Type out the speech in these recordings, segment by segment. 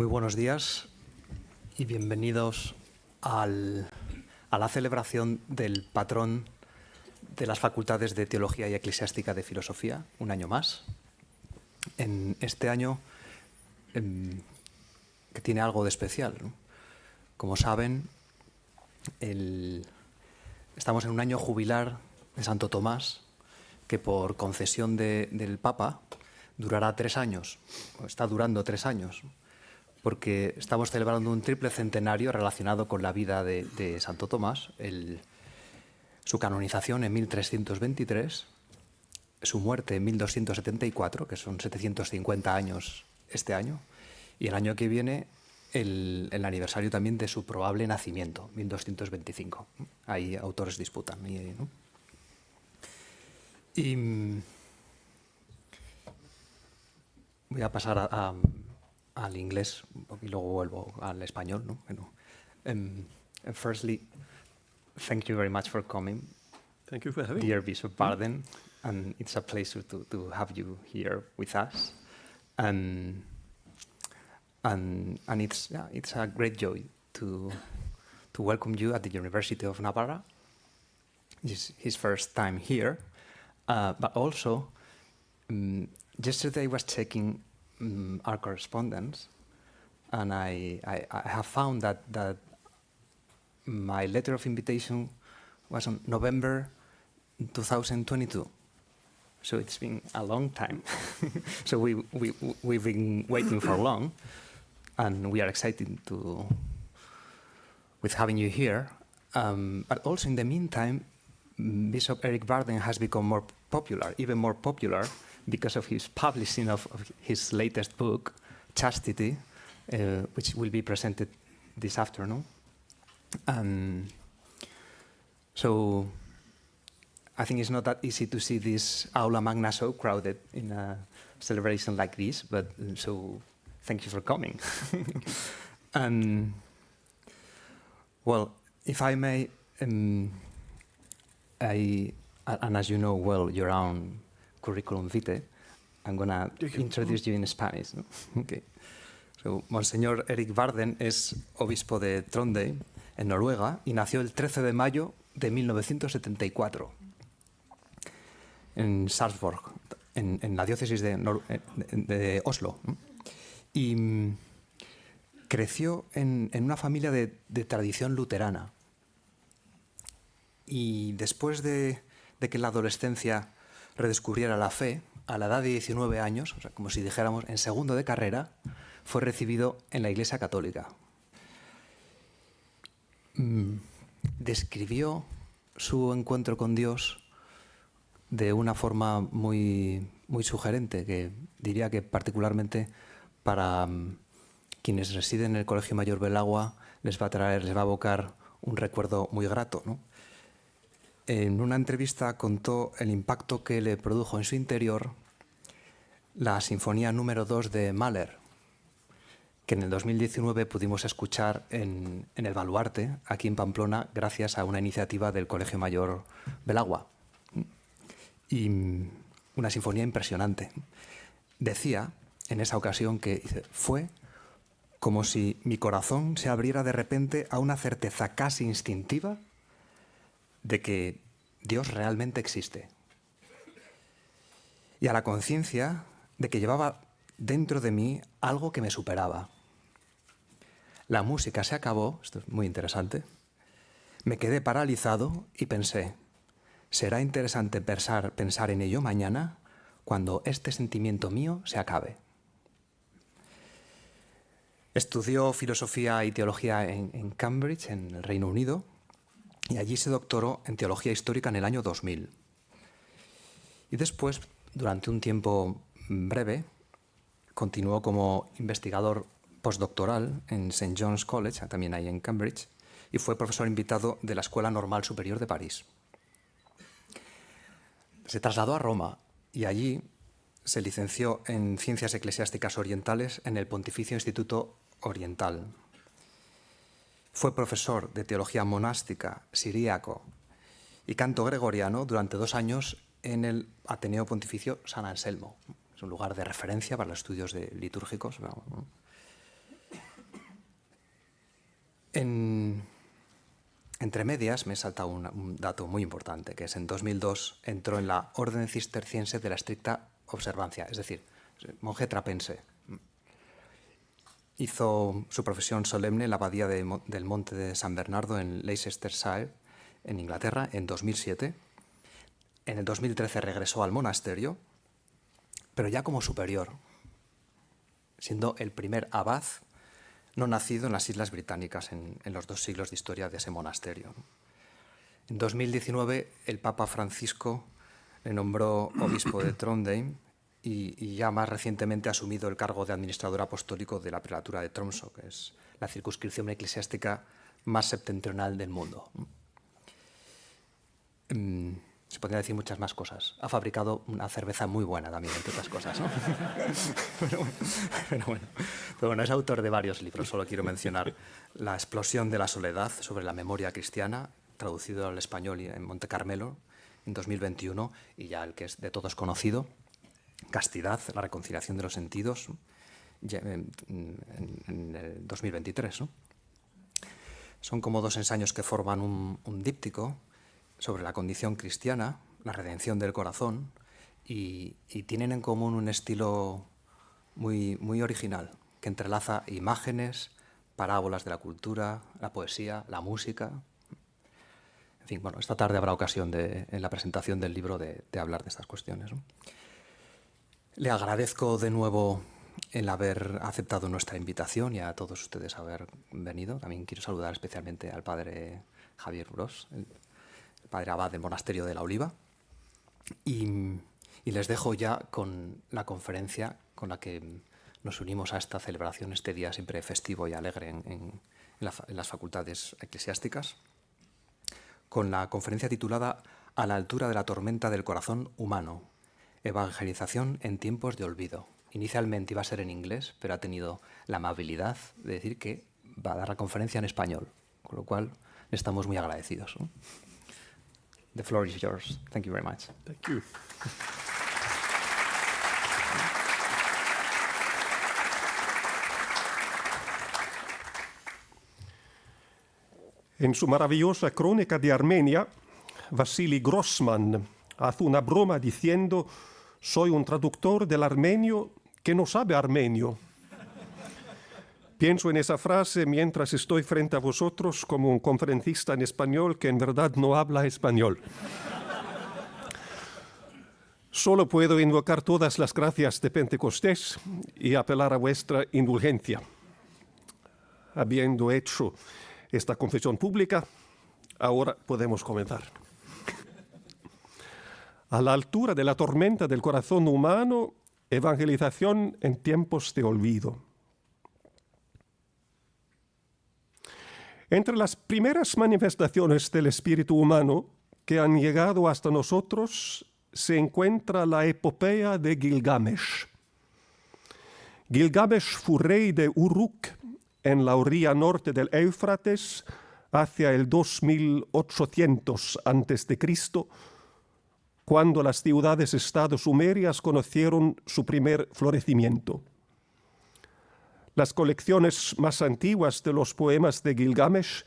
Muy buenos días y bienvenidos a la celebración del patrón de las Facultades de Teología y Eclesiástica de Filosofía, un año más. En este año que tiene algo de especial, ¿no? Como saben, estamos en un año jubilar de Santo Tomás, que por concesión del Papa durará 3 años, o está durando 3 años, porque estamos celebrando un triple centenario relacionado con la vida de Santo Tomás, su canonización en 1323, su muerte en 1274, que son 750 años este año, y el año que viene el aniversario también de su probable nacimiento, 1225. Ahí autores disputan, ¿no? Y voy a pasar al inglés y luego vuelvo al español, ¿no? Bueno, firstly, thank you very much for coming. Thank you for having me. Dear Bishop Barden, and it's a pleasure to have you here with us. And it's a great joy to welcome you at the University of Navarra. It's his first time here, but also yesterday I was checking our correspondence, and I have found that my letter of invitation was on November 2022. So it's been a long time. So we've been waiting for long, and we are excited with having you here. But also in the meantime, Bishop Eric Barden has become more popular, even more popular, because of his publishing of his latest book, Chastity, which will be presented this afternoon. So I think it's not that easy to see this Aula Magna so crowded in a celebration like this, but so thank you for coming. Well, if I may, and as you know well your own curriculum vitae, I'm going to introduce you in Spanish. ¿No? Okay. So, Monseñor Eric Barden es obispo de Trondheim, en Noruega, y nació el 13 de mayo de 1974 en Sarpsborg, en la diócesis de Oslo. Y creció en una familia de tradición luterana. Y después de que en la adolescencia redescubriera la fe, a la edad de 19 años, o sea, como si dijéramos en segundo de carrera, fue recibido en la Iglesia Católica. Describió su encuentro con Dios de una forma muy, muy sugerente, que diría que particularmente para quienes residen en el Colegio Mayor Belagua les va a evocar un recuerdo muy grato, ¿no? En una entrevista contó el impacto que le produjo en su interior la Sinfonía número 2 de Mahler, que en el 2019 pudimos escuchar en el Baluarte, aquí en Pamplona, gracias a una iniciativa del Colegio Mayor Belagua. Y una sinfonía impresionante. Decía en esa ocasión que fue como si mi corazón se abriera de repente a una certeza casi instintiva de que Dios realmente existe, y a la conciencia de que llevaba dentro de mí algo que me superaba. La música se acabó, esto es muy interesante, me quedé paralizado y pensé, será interesante pensar en ello mañana cuando este sentimiento mío se acabe. Estudió filosofía y teología en Cambridge, en el Reino Unido, y allí se doctoró en teología histórica en el año 2000. Y después, durante un tiempo breve, continuó como investigador postdoctoral en St. John's College, también ahí en Cambridge, y fue profesor invitado de la Escuela Normal Superior de París. Se trasladó a Roma y allí se licenció en Ciencias Eclesiásticas Orientales en el Pontificio Instituto Oriental. Fue profesor de teología monástica, siríaco y canto gregoriano durante 2 años en el Ateneo Pontificio San Anselmo. Es un lugar de referencia para los estudios litúrgicos. Entre medias me he saltado un dato muy importante, que es en 2002 entró en la Orden Cisterciense de la Estricta Observancia, es decir, monje trapense. Hizo su profesión solemne en la abadía del Monte de San Bernardo en Leicestershire, en Inglaterra, en 2007. En el 2013 regresó al monasterio, pero ya como superior, siendo el primer abad no nacido en las Islas Británicas en los 2 siglos de historia de ese monasterio. En 2019 el Papa Francisco le nombró obispo de Trondheim y ya más recientemente ha asumido el cargo de administrador apostólico de la prelatura de Tromsø, que es la circunscripción eclesiástica más septentrional del mundo. Se podría decir muchas más cosas. Ha fabricado una cerveza muy buena también, entre otras cosas, ¿no? Pero bueno, es autor de varios libros. Solo quiero mencionar La explosión de la soledad sobre la memoria cristiana, traducido al español en Monte Carmelo en 2021, y ya el que es de todos conocido, Castidad, la reconciliación de los sentidos, en el 2023, ¿no? Son como 2 ensayos que forman un díptico sobre la condición cristiana, la redención del corazón, y tienen en común un estilo muy, muy original, que entrelaza imágenes, parábolas de la cultura, la poesía, la música. En fin, bueno, esta tarde habrá ocasión en la presentación del libro de hablar de estas cuestiones, ¿no? Le agradezco de nuevo el haber aceptado nuestra invitación y a todos ustedes haber venido. También quiero saludar especialmente al padre Javier Bros, el padre abad del Monasterio de la Oliva. Y les dejo ya con la conferencia con la que nos unimos a esta celebración, este día siempre festivo y alegre en las facultades eclesiásticas, con la conferencia titulada A la altura de la tormenta del corazón humano, evangelización en tiempos de olvido. Inicialmente iba a ser en inglés, pero ha tenido la amabilidad de decir que va a dar la conferencia en español, con lo cual estamos muy agradecidos, ¿no? The floor is yours. Thank you very much. Thank you. En su maravillosa crónica de Armenia, Vasily Grossman hace una broma diciendo: soy un traductor del armenio que no sabe armenio. Pienso en esa frase mientras estoy frente a vosotros como un conferencista en español que en verdad no habla español. Solo puedo invocar todas las gracias de Pentecostés y apelar a vuestra indulgencia. Habiendo hecho esta confesión pública, ahora podemos comenzar. A la altura de la tormenta del corazón humano, evangelización en tiempos de olvido. Entre las primeras manifestaciones del espíritu humano que han llegado hasta nosotros se encuentra la epopeya de Gilgamesh. Gilgamesh fue rey de Uruk en la orilla norte del Éufrates hacia el 2800 a.C., cuando las ciudades-estado sumerias conocieron su primer florecimiento. Las colecciones más antiguas de los poemas de Gilgamesh,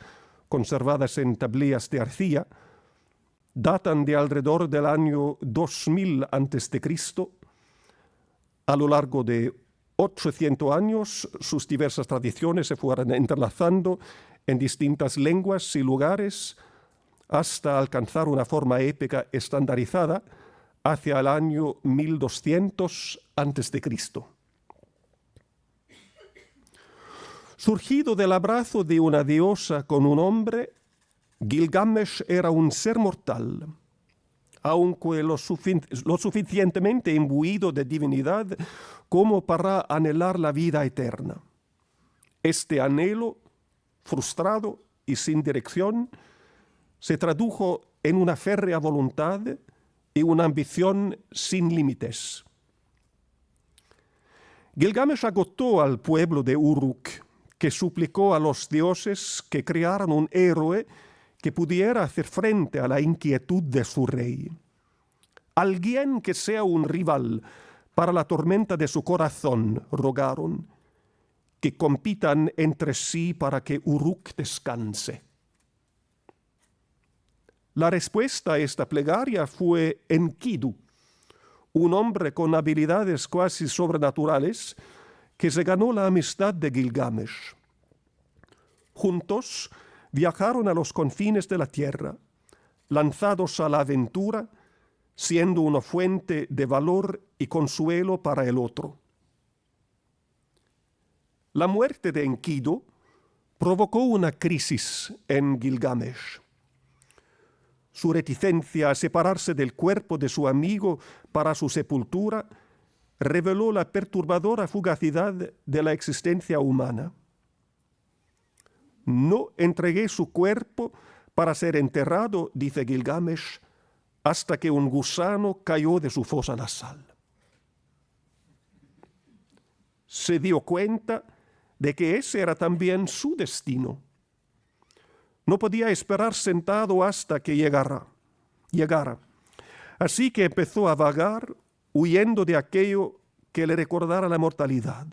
conservadas en tablillas de arcilla, datan de alrededor del año 2000 a.C. A lo largo de 800 años, sus diversas tradiciones se fueron entrelazando en distintas lenguas y lugares hasta alcanzar una forma épica estandarizada hacia el año 1200 a.C. Surgido del abrazo de una diosa con un hombre, Gilgamesh era un ser mortal, aunque lo suficientemente imbuido de divinidad como para anhelar la vida eterna. Este anhelo, frustrado y sin dirección, se tradujo en una férrea voluntad y una ambición sin límites. Gilgamesh agotó al pueblo de Uruk, que suplicó a los dioses que crearan un héroe que pudiera hacer frente a la inquietud de su rey. Alguien que sea un rival para la tormenta de su corazón, rogaron, que compitan entre sí para que Uruk descanse. La respuesta a esta plegaria fue Enkidu, un hombre con habilidades casi sobrenaturales que se ganó la amistad de Gilgamesh. Juntos viajaron a los confines de la tierra, lanzados a la aventura, siendo una fuente de valor y consuelo para el otro. La muerte de Enkidu provocó una crisis en Gilgamesh. Su reticencia a separarse del cuerpo de su amigo para su sepultura reveló la perturbadora fugacidad de la existencia humana. No entregué su cuerpo para ser enterrado, dice Gilgamesh, hasta que un gusano cayó de su fosa nasal. Se dio cuenta de que ese era también su destino. No podía esperar sentado hasta que llegara. Así que empezó a vagar, huyendo de aquello que le recordara la mortalidad.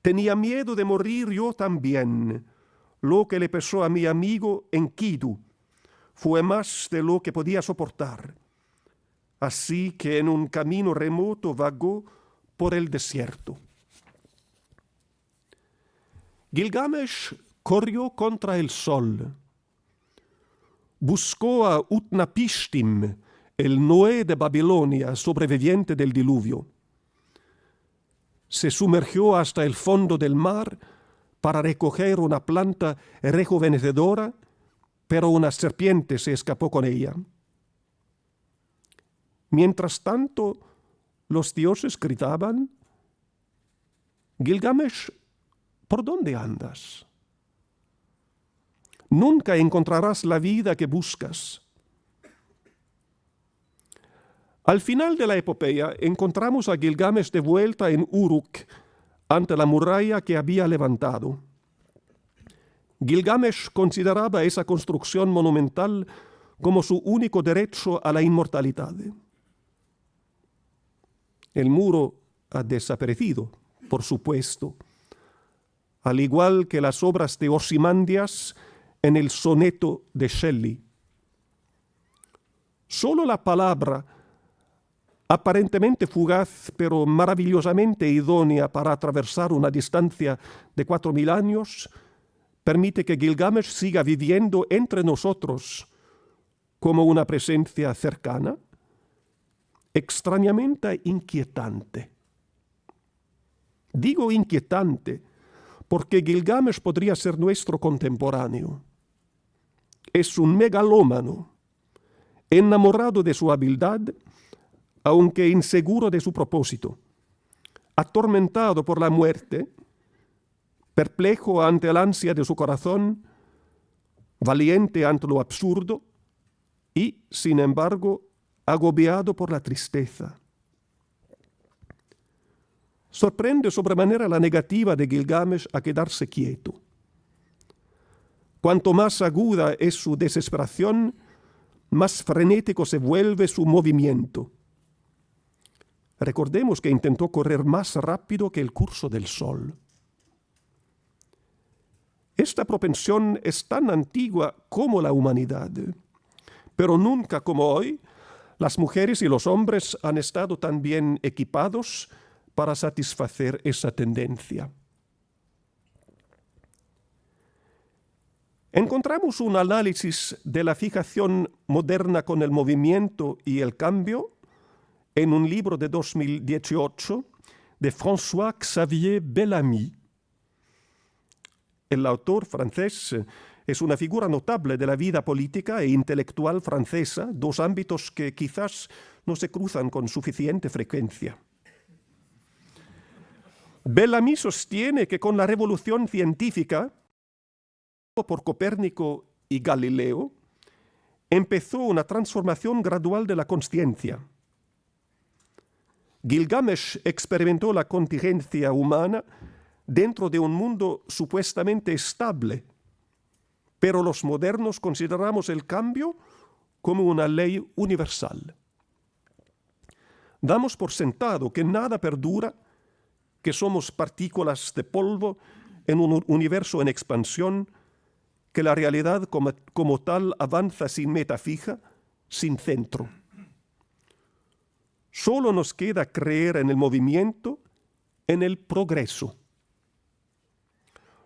Tenía miedo de morir yo también. Lo que le pesó a mi amigo Enkidu fue más de lo que podía soportar. Así que en un camino remoto vagó por el desierto. Gilgamesh corrió contra el sol. Buscó a Utnapishtim, el Noé de Babilonia, sobreviviente del diluvio. Se sumergió hasta el fondo del mar para recoger una planta rejuvenecedora, pero una serpiente se escapó con ella. Mientras tanto, los dioses gritaban: Gilgamesh, ¿por dónde andas? Nunca encontrarás la vida que buscas. Al final de la epopeya encontramos a Gilgamesh de vuelta en Uruk, ante la muralla que había levantado. Gilgamesh consideraba esa construcción monumental como su único derecho a la inmortalidad. El muro ha desaparecido, por supuesto, al igual que las obras de Ozymandias en el soneto de Shelley. Solo la palabra, aparentemente fugaz, pero maravillosamente idónea para atravesar una distancia de 4000 años, permite que Gilgamesh siga viviendo entre nosotros como una presencia cercana, extrañamente inquietante. Digo inquietante porque Gilgamesh podría ser nuestro contemporáneo. Es un megalómano, enamorado de su habilidad, aunque inseguro de su propósito, atormentado por la muerte, perplejo ante el ansia de su corazón, valiente ante lo absurdo y, sin embargo, agobiado por la tristeza. Sorprende sobremanera la negativa de Gilgamesh a quedarse quieto. Cuanto más aguda es su desesperación, más frenético se vuelve su movimiento. Recordemos que intentó correr más rápido que el curso del sol. Esta propensión es tan antigua como la humanidad, pero nunca como hoy, las mujeres y los hombres han estado tan bien equipados para satisfacer esa tendencia. Encontramos un análisis de la fijación moderna con el movimiento y el cambio en un libro de 2018 de François-Xavier Bellamy. El autor francés es una figura notable de la vida política e intelectual francesa, dos ámbitos que quizás no se cruzan con suficiente frecuencia. Bellamy sostiene que con la revolución científica, por Copérnico y Galileo, empezó una transformación gradual de la consciencia. Gilgamesh experimentó la contingencia humana dentro de un mundo supuestamente estable, pero los modernos consideramos el cambio como una ley universal. Damos por sentado que nada perdura, que somos partículas de polvo en un universo en expansión, que la realidad como tal avanza sin meta fija, sin centro. Solo nos queda creer en el movimiento, en el progreso.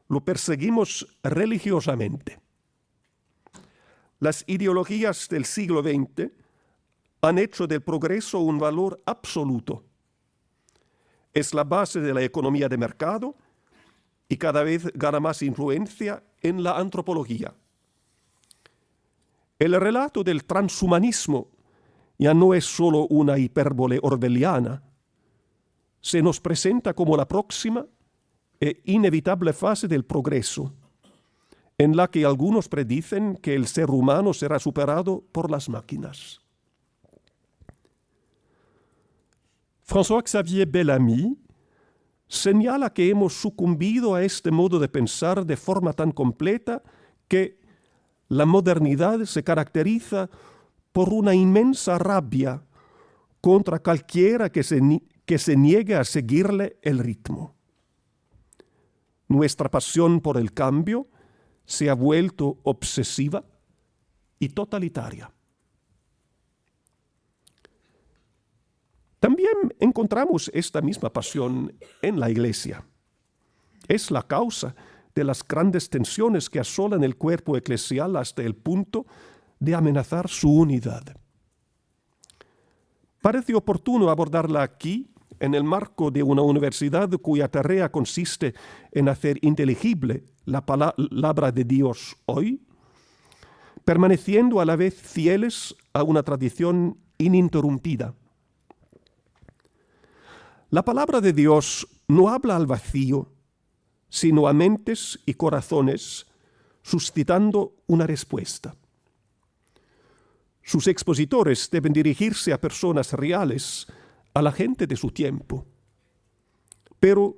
Lo perseguimos religiosamente. Las ideologías del siglo XX han hecho del progreso un valor absoluto. Es la base de la economía de mercado y cada vez gana más influencia en la antropología. El relato del transhumanismo ya no es solo una hipérbole orwelliana, se nos presenta como la próxima e inevitable fase del progreso, en la que algunos predicen que el ser humano será superado por las máquinas. François-Xavier Bellamy señala que hemos sucumbido a este modo de pensar de forma tan completa que la modernidad se caracteriza por una inmensa rabia contra cualquiera que se niegue a seguirle el ritmo. Nuestra pasión por el cambio se ha vuelto obsesiva y totalitaria. También encontramos esta misma pasión en la Iglesia. Es la causa de las grandes tensiones que asolan el cuerpo eclesial hasta el punto de amenazar su unidad. Parece oportuno abordarla aquí, en el marco de una universidad cuya tarea consiste en hacer inteligible la palabra de Dios hoy, permaneciendo a la vez fieles a una tradición ininterrumpida. La palabra de Dios no habla al vacío, sino a mentes y corazones, suscitando una respuesta. Sus expositores deben dirigirse a personas reales, a la gente de su tiempo. Pero,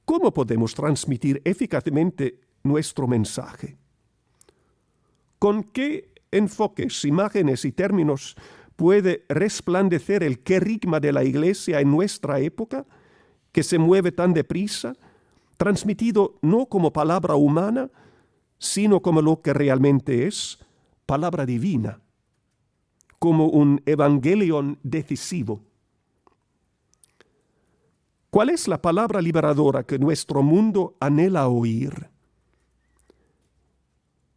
¿cómo podemos transmitir eficazmente nuestro mensaje? ¿Con qué enfoques, imágenes y términos puede resplandecer el querigma de la Iglesia en nuestra época, que se mueve tan deprisa, transmitido no como palabra humana, sino como lo que realmente es, palabra divina, como un evangelion decisivo? ¿Cuál es la palabra liberadora que nuestro mundo anhela oír?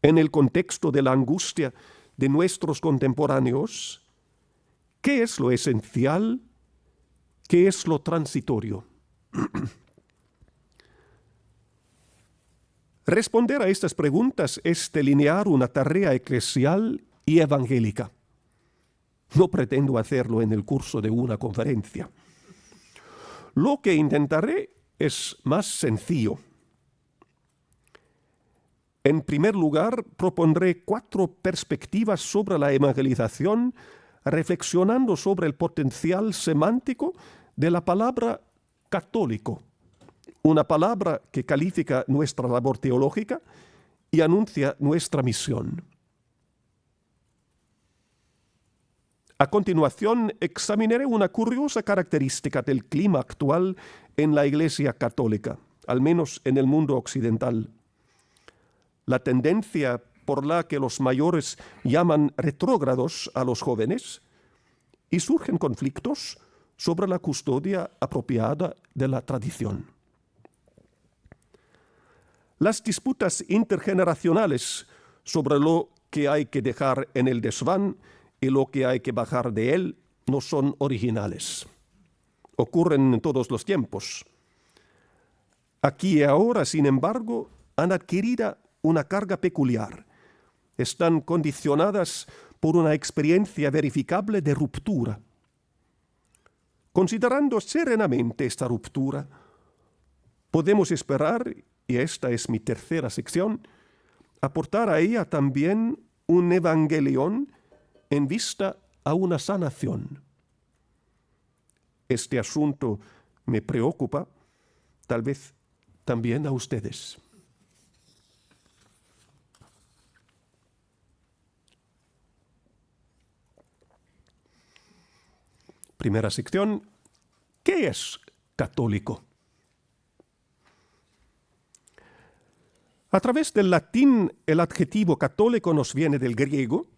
En el contexto de la angustia de nuestros contemporáneos, ¿qué es lo esencial? ¿Qué es lo transitorio? Responder a estas preguntas es delinear una tarea eclesial y evangélica. No pretendo hacerlo en el curso de una conferencia. Lo que intentaré es más sencillo. En primer lugar, propondré 4 perspectivas sobre la evangelización, reflexionando sobre el potencial semántico de la palabra católico, una palabra que califica nuestra labor teológica y anuncia nuestra misión. A continuación, examinaré una curiosa característica del clima actual en la Iglesia católica, al menos en el mundo occidental. La tendencia por la que los mayores llaman retrógrados a los jóvenes, y surgen conflictos sobre la custodia apropiada de la tradición. Las disputas intergeneracionales sobre lo que hay que dejar en el desván y lo que hay que bajar de él no son originales. Ocurren en todos los tiempos. Aquí y ahora, sin embargo, han adquirido una carga peculiar. Están condicionadas por una experiencia verificable de ruptura. Considerando serenamente esta ruptura, podemos esperar, y esta es mi tercera sección, aportar a ella también un evangelión en vista a una sanación. Este asunto me preocupa, tal vez también a ustedes. Primera sección, ¿qué es católico? A través del latín, el adjetivo católico nos viene del griego,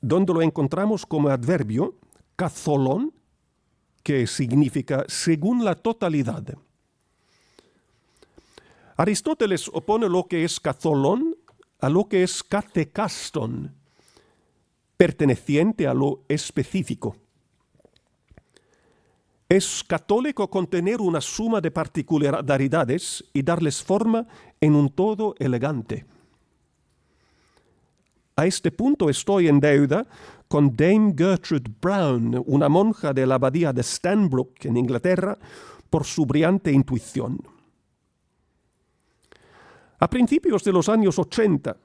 donde lo encontramos como adverbio katholon, que significa según la totalidad. Aristóteles opone lo que es katholon a lo que es katekaston, perteneciente a lo específico. Es católico contener una suma de particularidades y darles forma en un todo elegante. A este punto estoy en deuda con Dame Gertrude Brown, una monja de la abadía de Stanbrook en Inglaterra, por su brillante intuición. A principios de los años 80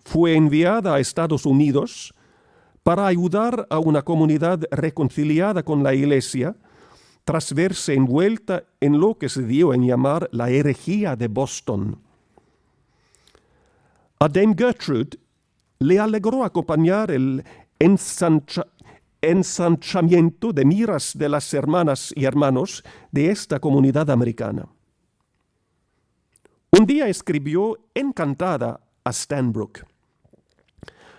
fue enviada a Estados Unidos para ayudar a una comunidad reconciliada con la Iglesia tras verse envuelta en lo que se dio en llamar la herejía de Boston. A Dame Gertrude le alegró acompañar el ensanchamiento de miras de las hermanas y hermanos de esta comunidad americana. Un día escribió encantada a Stanbrook.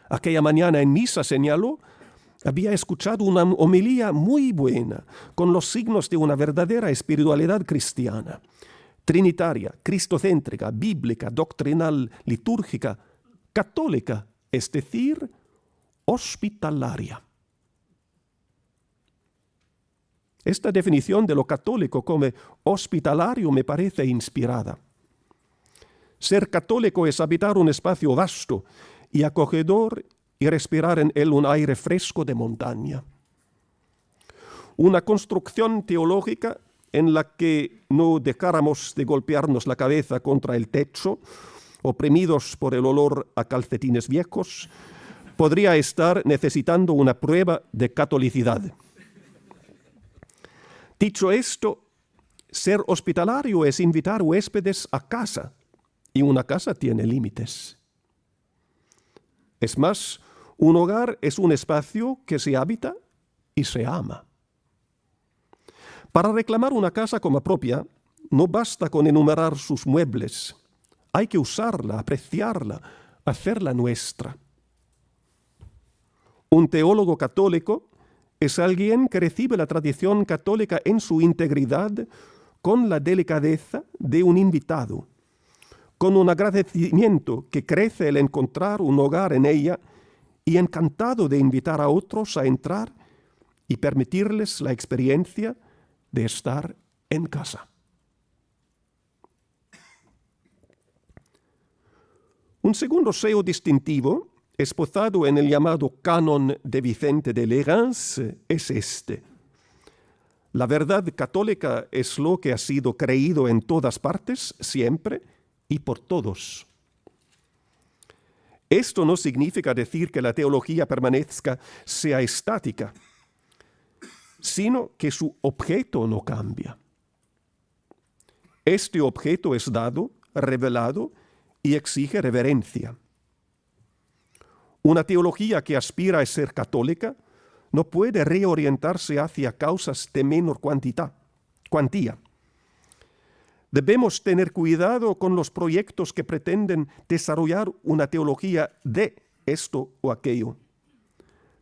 Aquella mañana en misa señaló: había escuchado una homilía muy buena, con los signos de una verdadera espiritualidad cristiana, trinitaria, cristocéntrica, bíblica, doctrinal, litúrgica, católica, es decir, hospitalaria. Esta definición de lo católico como hospitalario me parece inspirada. Ser católico es habitar un espacio vasto y acogedor y respirar en él un aire fresco de montaña. Una construcción teológica en la que no dejáramos de golpearnos la cabeza contra el techo, oprimidos por el olor a calcetines viejos, podría estar necesitando una prueba de catolicidad. Dicho esto, ser hospitalario es invitar huéspedes a casa, y una casa tiene límites. Es más, un hogar es un espacio que se habita y se ama. Para reclamar una casa como propia, no basta con enumerar sus muebles. Hay que usarla, apreciarla, hacerla nuestra. Un teólogo católico es alguien que recibe la tradición católica en su integridad con la delicadeza de un invitado, con un agradecimiento que crece el encontrar un hogar en ella y encantado de invitar a otros a entrar y permitirles la experiencia de estar en casa. Un segundo sello distintivo, esbozado en el llamado Canon de Vicente de Lerins, es este: la verdad católica es lo que ha sido creído en todas partes, siempre y por todos. Esto no significa decir que la teología permanezca, sea estática, sino que su objeto no cambia. Este objeto es dado, revelado y exige reverencia. Una teología que aspira a ser católica no puede reorientarse hacia causas de menor cuantía. Debemos tener cuidado con los proyectos que pretenden desarrollar una teología de esto o aquello.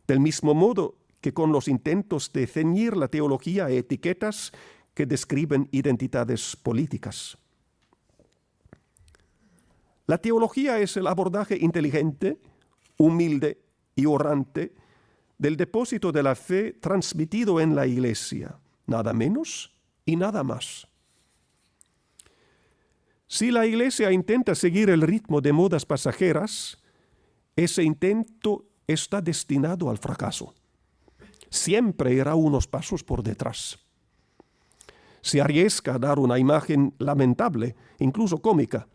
Del mismo modo que con los intentos de ceñir la teología a etiquetas que describen identidades políticas. La teología es el abordaje inteligente, humilde y orante del depósito de la fe transmitido en la Iglesia, nada menos y nada más. Si la Iglesia intenta seguir el ritmo de modas pasajeras, ese intento está destinado al fracaso. Siempre irá unos pasos por detrás. Se arriesga a dar una imagen lamentable, incluso cómica,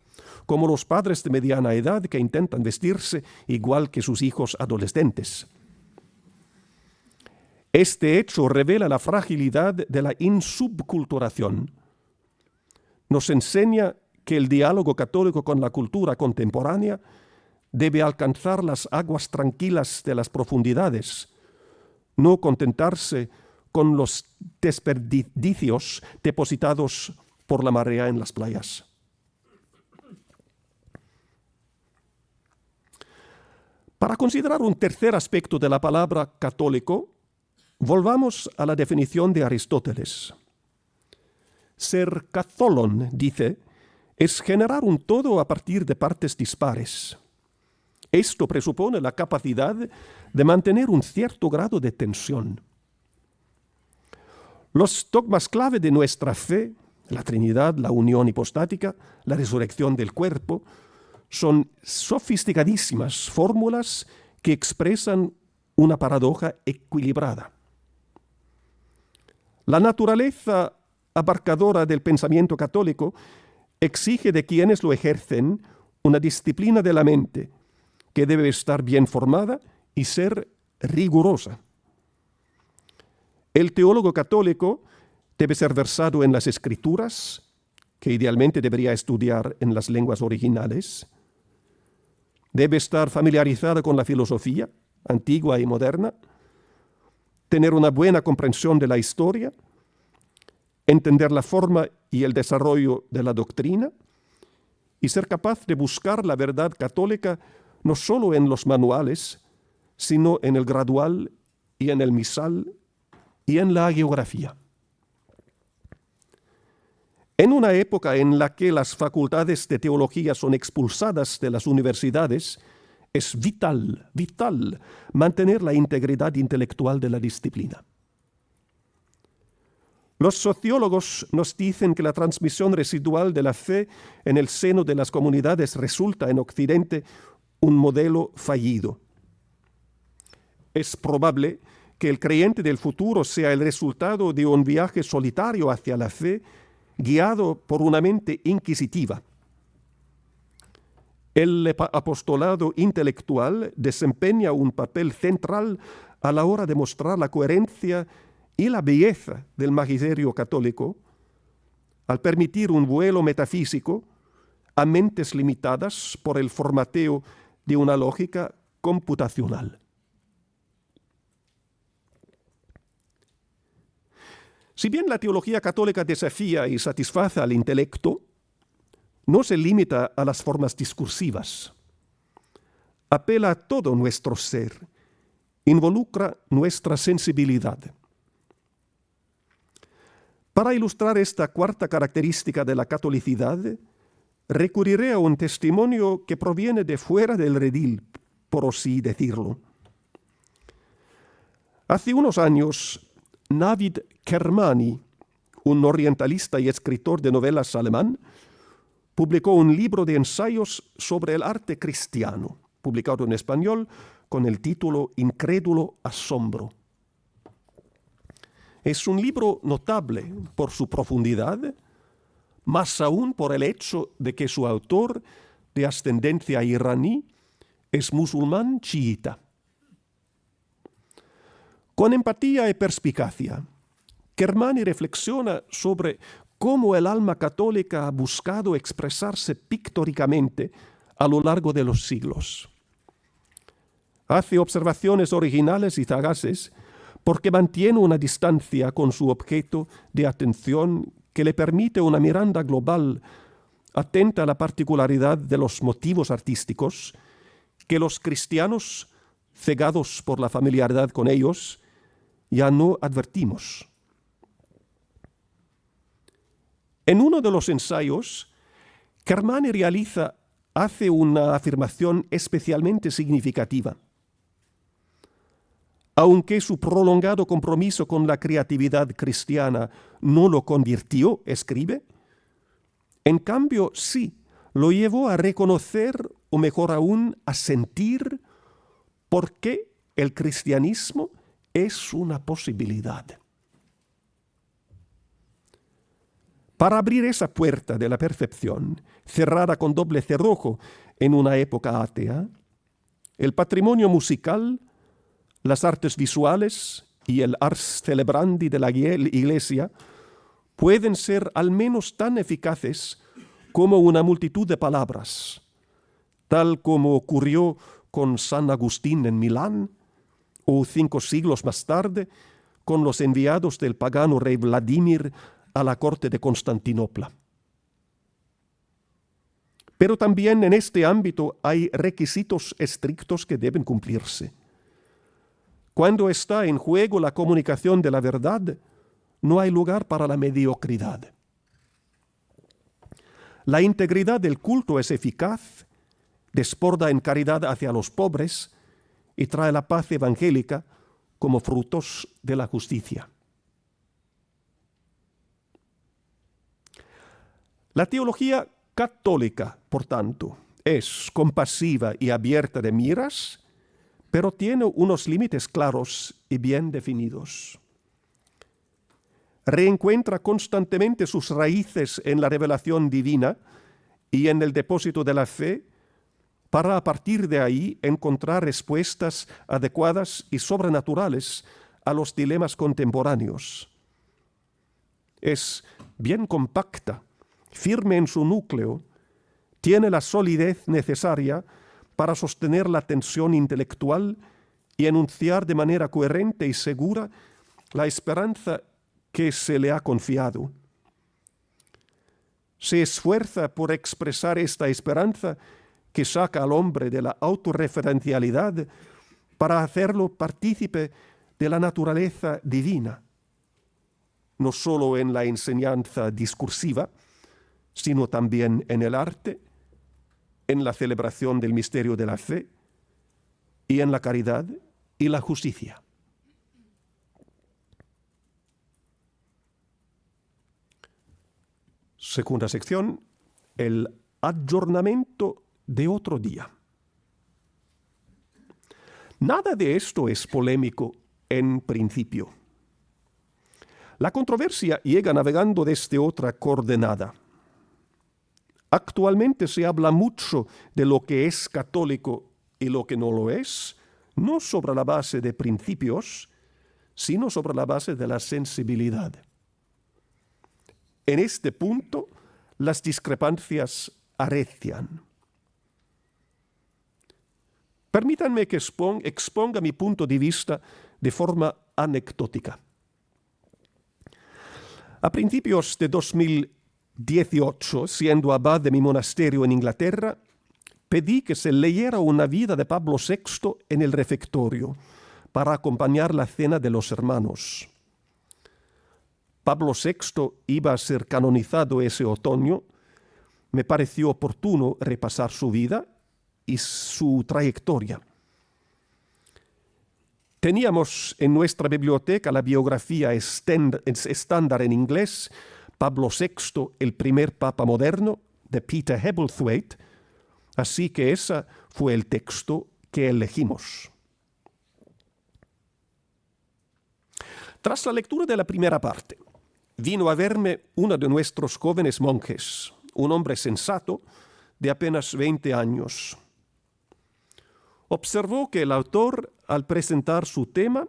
como los padres de mediana edad que intentan vestirse igual que sus hijos adolescentes. Este hecho revela la fragilidad de la insubculturación. Nos enseña que el diálogo católico con la cultura contemporánea debe alcanzar las aguas tranquilas de las profundidades, no contentarse con los desperdicios depositados por la marea en las playas. Para considerar un tercer aspecto de la palabra católico, volvamos a la definición de Aristóteles. Ser katholon, dice, es generar un todo a partir de partes dispares. Esto presupone la capacidad de mantener un cierto grado de tensión. Los dogmas clave de nuestra fe, la Trinidad, la unión hipostática, la resurrección del cuerpo, son sofisticadísimas fórmulas que expresan una paradoja equilibrada. La naturaleza abarcadora del pensamiento católico exige de quienes lo ejercen una disciplina de la mente que debe estar bien formada y ser rigurosa. El teólogo católico debe ser versado en las escrituras, que idealmente debería estudiar en las lenguas originales. Debe estar familiarizado con la filosofía, antigua y moderna, tener una buena comprensión de la historia, entender la forma y el desarrollo de la doctrina y ser capaz de buscar la verdad católica no solo en los manuales, sino en el gradual y en el misal y en la geografía. En una época en la que las facultades de teología son expulsadas de las universidades, es vital mantener la integridad intelectual de la disciplina. Los sociólogos nos dicen que la transmisión residual de la fe en el seno de las comunidades resulta en Occidente un modelo fallido. Es probable que el creyente del futuro sea el resultado de un viaje solitario hacia la fe, guiado por una mente inquisitiva. El apostolado intelectual desempeña un papel central a la hora de mostrar la coherencia y la belleza del magisterio católico, al permitir un vuelo metafísico a mentes limitadas por el formateo de una lógica computacional. Si bien la teología católica desafía y satisface al intelecto, no se limita a las formas discursivas. Apela a todo nuestro ser, involucra nuestra sensibilidad. Para ilustrar esta cuarta característica de la catolicidad, recurriré a un testimonio que proviene de fuera del redil, por así decirlo. Hace unos años, Navid Kermani, un orientalista y escritor de novelas alemán, publicó un libro de ensayos sobre el arte cristiano, publicado en español con el título Incrédulo asombro. Es un libro notable por su profundidad, más aún por el hecho de que su autor, de ascendencia iraní, es musulmán chiita. Con empatía y perspicacia, Kermani reflexiona sobre cómo el alma católica ha buscado expresarse pictóricamente a lo largo de los siglos. Hace observaciones originales y sagaces porque mantiene una distancia con su objeto de atención que le permite una mirada global atenta a la particularidad de los motivos artísticos que los cristianos, cegados por la familiaridad con ellos, ya no advertimos. En uno de los ensayos, Kermani hace una afirmación especialmente significativa. Aunque su prolongado compromiso con la creatividad cristiana no lo convirtió, escribe, en cambio sí lo llevó a reconocer, o mejor aún, a sentir por qué el cristianismo es una posibilidad. Para abrir esa puerta de la percepción, cerrada con doble cerrojo en una época atea, el patrimonio musical, las artes visuales y el ars celebrandi de la Iglesia pueden ser al menos tan eficaces como una multitud de palabras, tal como ocurrió con San Agustín en Milán, o 5 siglos más tarde con los enviados del pagano rey Vladimir a la corte de Constantinopla. Pero también en este ámbito hay requisitos estrictos que deben cumplirse. Cuando está en juego la comunicación de la verdad, no hay lugar para la mediocridad. La integridad del culto es eficaz, desborda en caridad hacia los pobres y trae la paz evangélica como frutos de la justicia. La teología católica, por tanto, es compasiva y abierta de miras, pero tiene unos límites claros y bien definidos. Reencuentra constantemente sus raíces en la revelación divina y en el depósito de la fe, para a partir de ahí encontrar respuestas adecuadas y sobrenaturales a los dilemas contemporáneos. Es bien compacta, firme en su núcleo, tiene la solidez necesaria para sostener la tensión intelectual y enunciar de manera coherente y segura la esperanza que se le ha confiado. Se esfuerza por expresar esta esperanza que saca al hombre de la autorreferencialidad para hacerlo partícipe de la naturaleza divina, no solo en la enseñanza discursiva, sino también en el arte, en la celebración del misterio de la fe y en la caridad y la justicia. Segunda sección, el adornamiento de otro día. Nada de esto es polémico en principio. La controversia llega navegando desde otra coordenada. Actualmente se habla mucho de lo que es católico y lo que no lo es, no sobre la base de principios, sino sobre la base de la sensibilidad. En este punto, las discrepancias arrecian. Permítanme que exponga mi punto de vista de forma anecdótica. A principios de 2018, siendo abad de mi monasterio en Inglaterra, pedí que se leyera una vida de Pablo VI en el refectorio para acompañar la cena de los hermanos. Pablo VI iba a ser canonizado ese otoño. Me pareció oportuno repasar su vida y su trayectoria. Teníamos en nuestra biblioteca la biografía estándar en inglés, Pablo VI, el primer papa moderno, de Peter Hebblethwaite, así que ese fue el texto que elegimos. Tras la lectura de la primera parte, vino a verme uno de nuestros jóvenes monjes, un hombre sensato de apenas 20 años. Observó que el autor, al presentar su tema,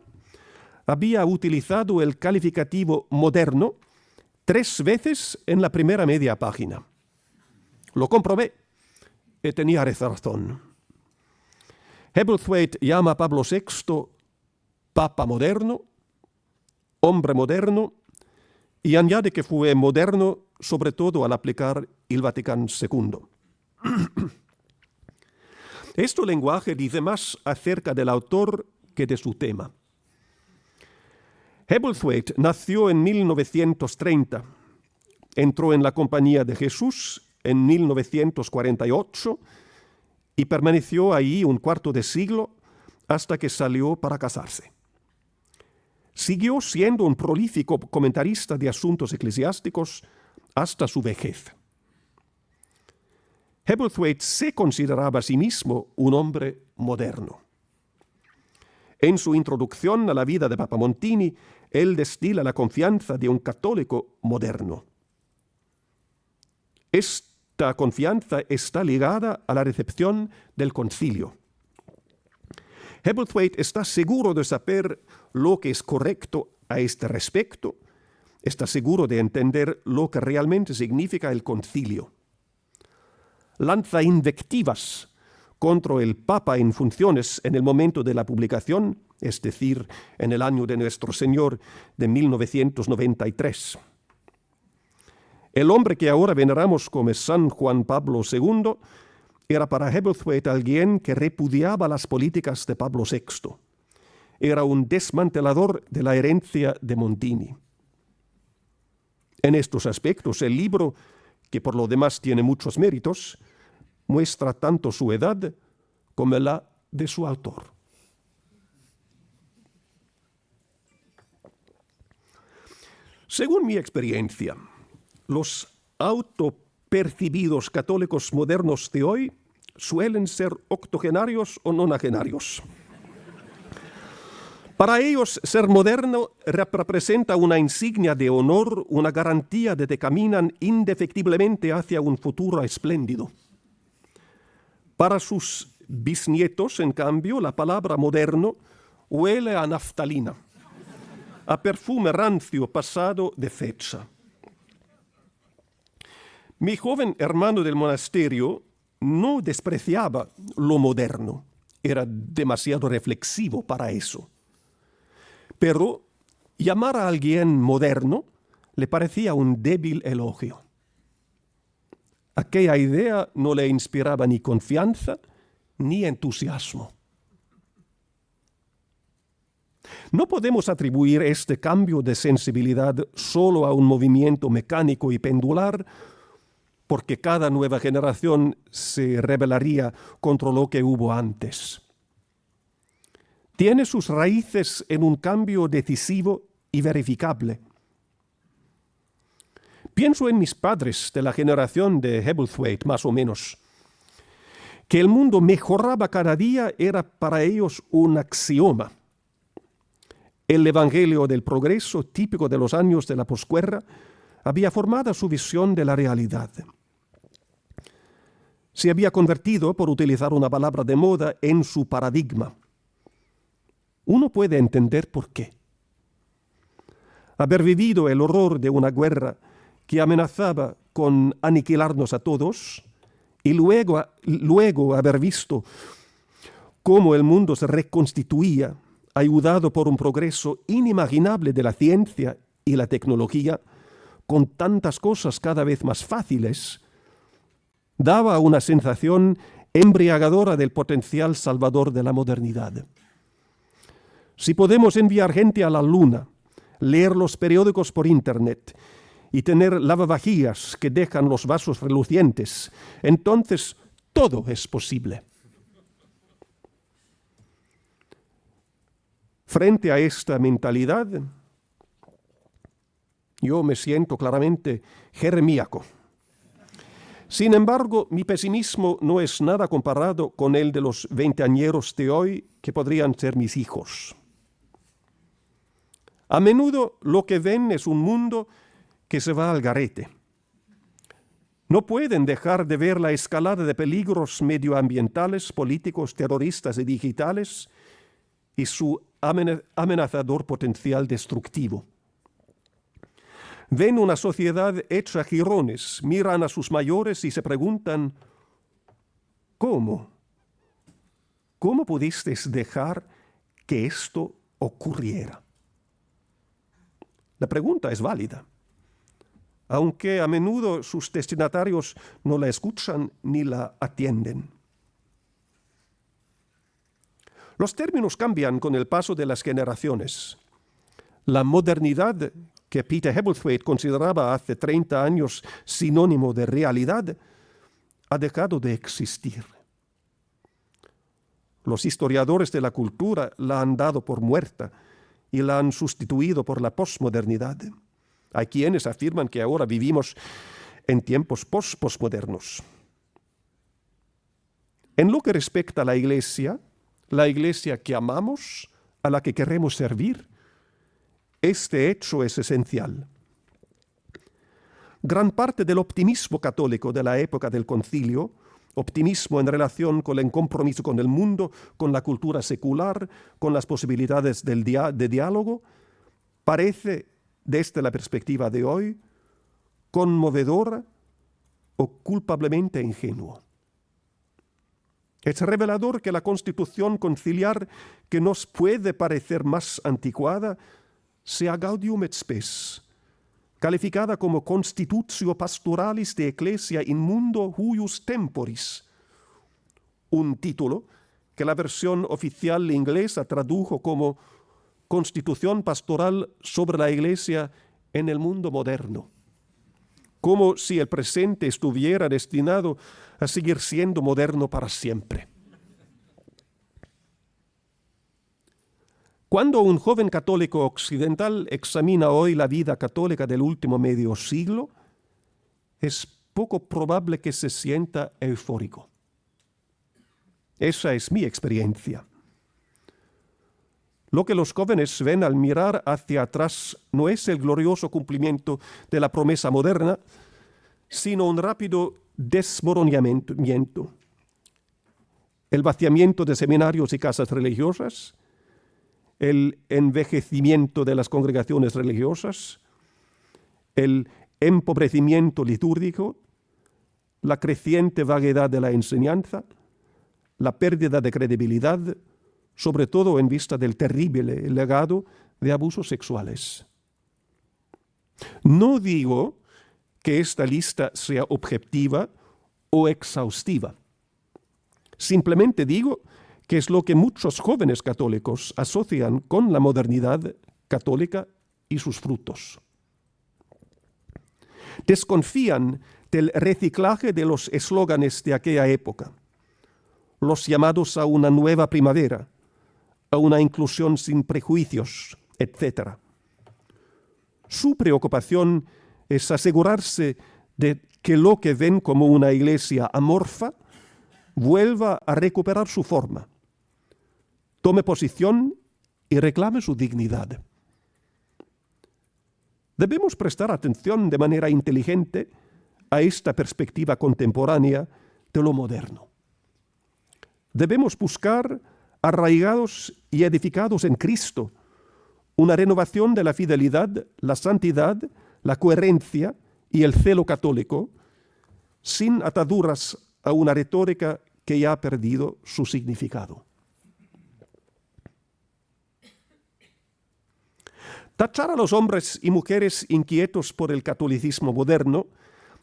había utilizado el calificativo moderno 3 veces en la primera media página. Lo comprobé y tenía razón. Hebblethwaite llama a Pablo VI Papa moderno, hombre moderno, y añade que fue moderno sobre todo al aplicar el Vaticano II. Este lenguaje dice más acerca del autor que de su tema. Hebblethwaite nació en 1930, entró en la Compañía de Jesús en 1948 y permaneció ahí un cuarto de siglo hasta que salió para casarse. Siguió siendo un prolífico comentarista de asuntos eclesiásticos hasta su vejez. Hebblethwaite se consideraba a sí mismo un hombre moderno. En su introducción a la vida de Papa Montini, él destila la confianza de un católico moderno. Esta confianza está ligada a la recepción del concilio. Hebblethwaite está seguro de saber lo que es correcto a este respecto, está seguro de entender lo que realmente significa el concilio. Lanza invectivas contra el Papa en funciones en el momento de la publicación, es decir, en el año de Nuestro Señor de 1993. El hombre que ahora veneramos como San Juan Pablo II era para Hebblethwaite alguien que repudiaba las políticas de Pablo VI. Era un desmantelador de la herencia de Montini. En estos aspectos, el libro, que por lo demás tiene muchos méritos, muestra tanto su edad como la de su autor. Según mi experiencia, los autopercibidos católicos modernos de hoy suelen ser octogenarios o nonagenarios. Para ellos, ser moderno representa una insignia de honor, una garantía de que caminan indefectiblemente hacia un futuro espléndido. Para sus bisnietos, en cambio, la palabra moderno huele a naftalina, a perfume rancio pasado de fecha. Mi joven hermano del monasterio no despreciaba lo moderno, era demasiado reflexivo para eso. Pero llamar a alguien moderno le parecía un débil elogio. Aquella idea no le inspiraba ni confianza ni entusiasmo. No podemos atribuir este cambio de sensibilidad solo a un movimiento mecánico y pendular, porque cada nueva generación se rebelaría contra lo que hubo antes. Tiene sus raíces en un cambio decisivo y verificable. Pienso en mis padres de la generación de Hebblethwaite, más o menos. Que el mundo mejoraba cada día era para ellos un axioma. El evangelio del progreso, típico de los años de la posguerra, había formado su visión de la realidad. Se había convertido, por utilizar una palabra de moda, en su paradigma. Uno puede entender por qué. Haber vivido el horror de una guerra que amenazaba con aniquilarnos a todos y luego haber visto cómo el mundo se reconstituía, ayudado por un progreso inimaginable de la ciencia y la tecnología, con tantas cosas cada vez más fáciles, daba una sensación embriagadora del potencial salvador de la modernidad. Si podemos enviar gente a la luna, leer los periódicos por internet y tener lavavajillas que dejan los vasos relucientes, entonces todo es posible. Frente a esta mentalidad, yo me siento claramente jeremíaco. Sin embargo, mi pesimismo no es nada comparado con el de los veinteañeros de hoy, que podrían ser mis hijos. A menudo lo que ven es un mundo que se va al garete. No pueden dejar de ver la escalada de peligros medioambientales, políticos, terroristas y digitales y su amenazador potencial destructivo. Ven una sociedad hecha jirones, miran a sus mayores y se preguntan, ¿cómo? ¿Cómo pudisteis dejar que esto ocurriera? La pregunta es válida, aunque a menudo sus destinatarios no la escuchan ni la atienden. Los términos cambian con el paso de las generaciones. La modernidad que Peter Hebblethwaite consideraba hace 30 años sinónimo de realidad, ha dejado de existir. Los historiadores de la cultura la han dado por muerta y la han sustituido por la posmodernidad. Hay quienes afirman que ahora vivimos en tiempos posmodernos. En lo que respecta a la Iglesia que amamos, a la que queremos servir, este hecho es esencial. Gran parte del optimismo católico de la época del concilio, optimismo en relación con el compromiso con el mundo, con la cultura secular, con las posibilidades de diálogo, parece, desde la perspectiva de hoy, conmovedora o culpablemente ingenuo. Es revelador que la constitución conciliar, que nos puede parecer más anticuada, sea Gaudium et Spes, calificada como Constitutio Pastoralis de Ecclesia in Mundo Huius Temporis, un título que la versión oficial inglesa tradujo como Constitución Pastoral sobre la Iglesia en el mundo moderno, como si el presente estuviera destinado a seguir siendo moderno para siempre. Cuando un joven católico occidental examina hoy la vida católica del último medio siglo, es poco probable que se sienta eufórico. Esa es mi experiencia. Lo que los jóvenes ven al mirar hacia atrás no es el glorioso cumplimiento de la promesa moderna, sino un rápido desmoronamiento, el vaciamiento de seminarios y casas religiosas, el envejecimiento de las congregaciones religiosas, el empobrecimiento litúrgico, la creciente vaguedad de la enseñanza, la pérdida de credibilidad, sobre todo en vista del terrible legado de abusos sexuales. No digo que esta lista sea objetiva o exhaustiva. Simplemente digo que es lo que muchos jóvenes católicos asocian con la modernidad católica y sus frutos. Desconfían del reciclaje de los eslóganes de aquella época, los llamados a una nueva primavera, a una inclusión sin prejuicios, etc. Su preocupación es asegurarse de que lo que ven como una iglesia amorfa vuelva a recuperar su forma, tome posición y reclame su dignidad. Debemos prestar atención de manera inteligente a esta perspectiva contemporánea de lo moderno. Debemos buscar, arraigados y edificados en Cristo, una renovación de la fidelidad, la santidad, la coherencia y el celo católico, sin ataduras a una retórica que ya ha perdido su significado. Tachar a los hombres y mujeres inquietos por el catolicismo moderno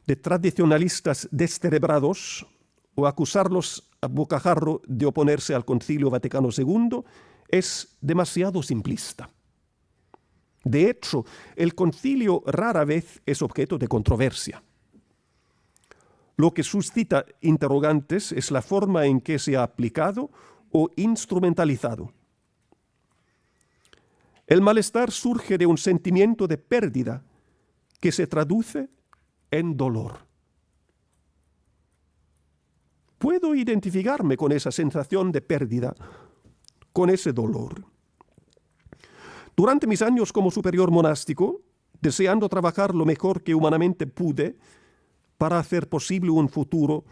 de tradicionalistas descerebrados o acusarlos a bocajarro de oponerse al Concilio Vaticano II es demasiado simplista. De hecho, el concilio rara vez es objeto de controversia. Lo que suscita interrogantes es la forma en que se ha aplicado o instrumentalizado. El malestar surge de un sentimiento de pérdida que se traduce en dolor. Puedo identificarme con esa sensación de pérdida, con ese dolor. Durante mis años como superior monástico, deseando trabajar lo mejor que humanamente pude para hacer posible un futuro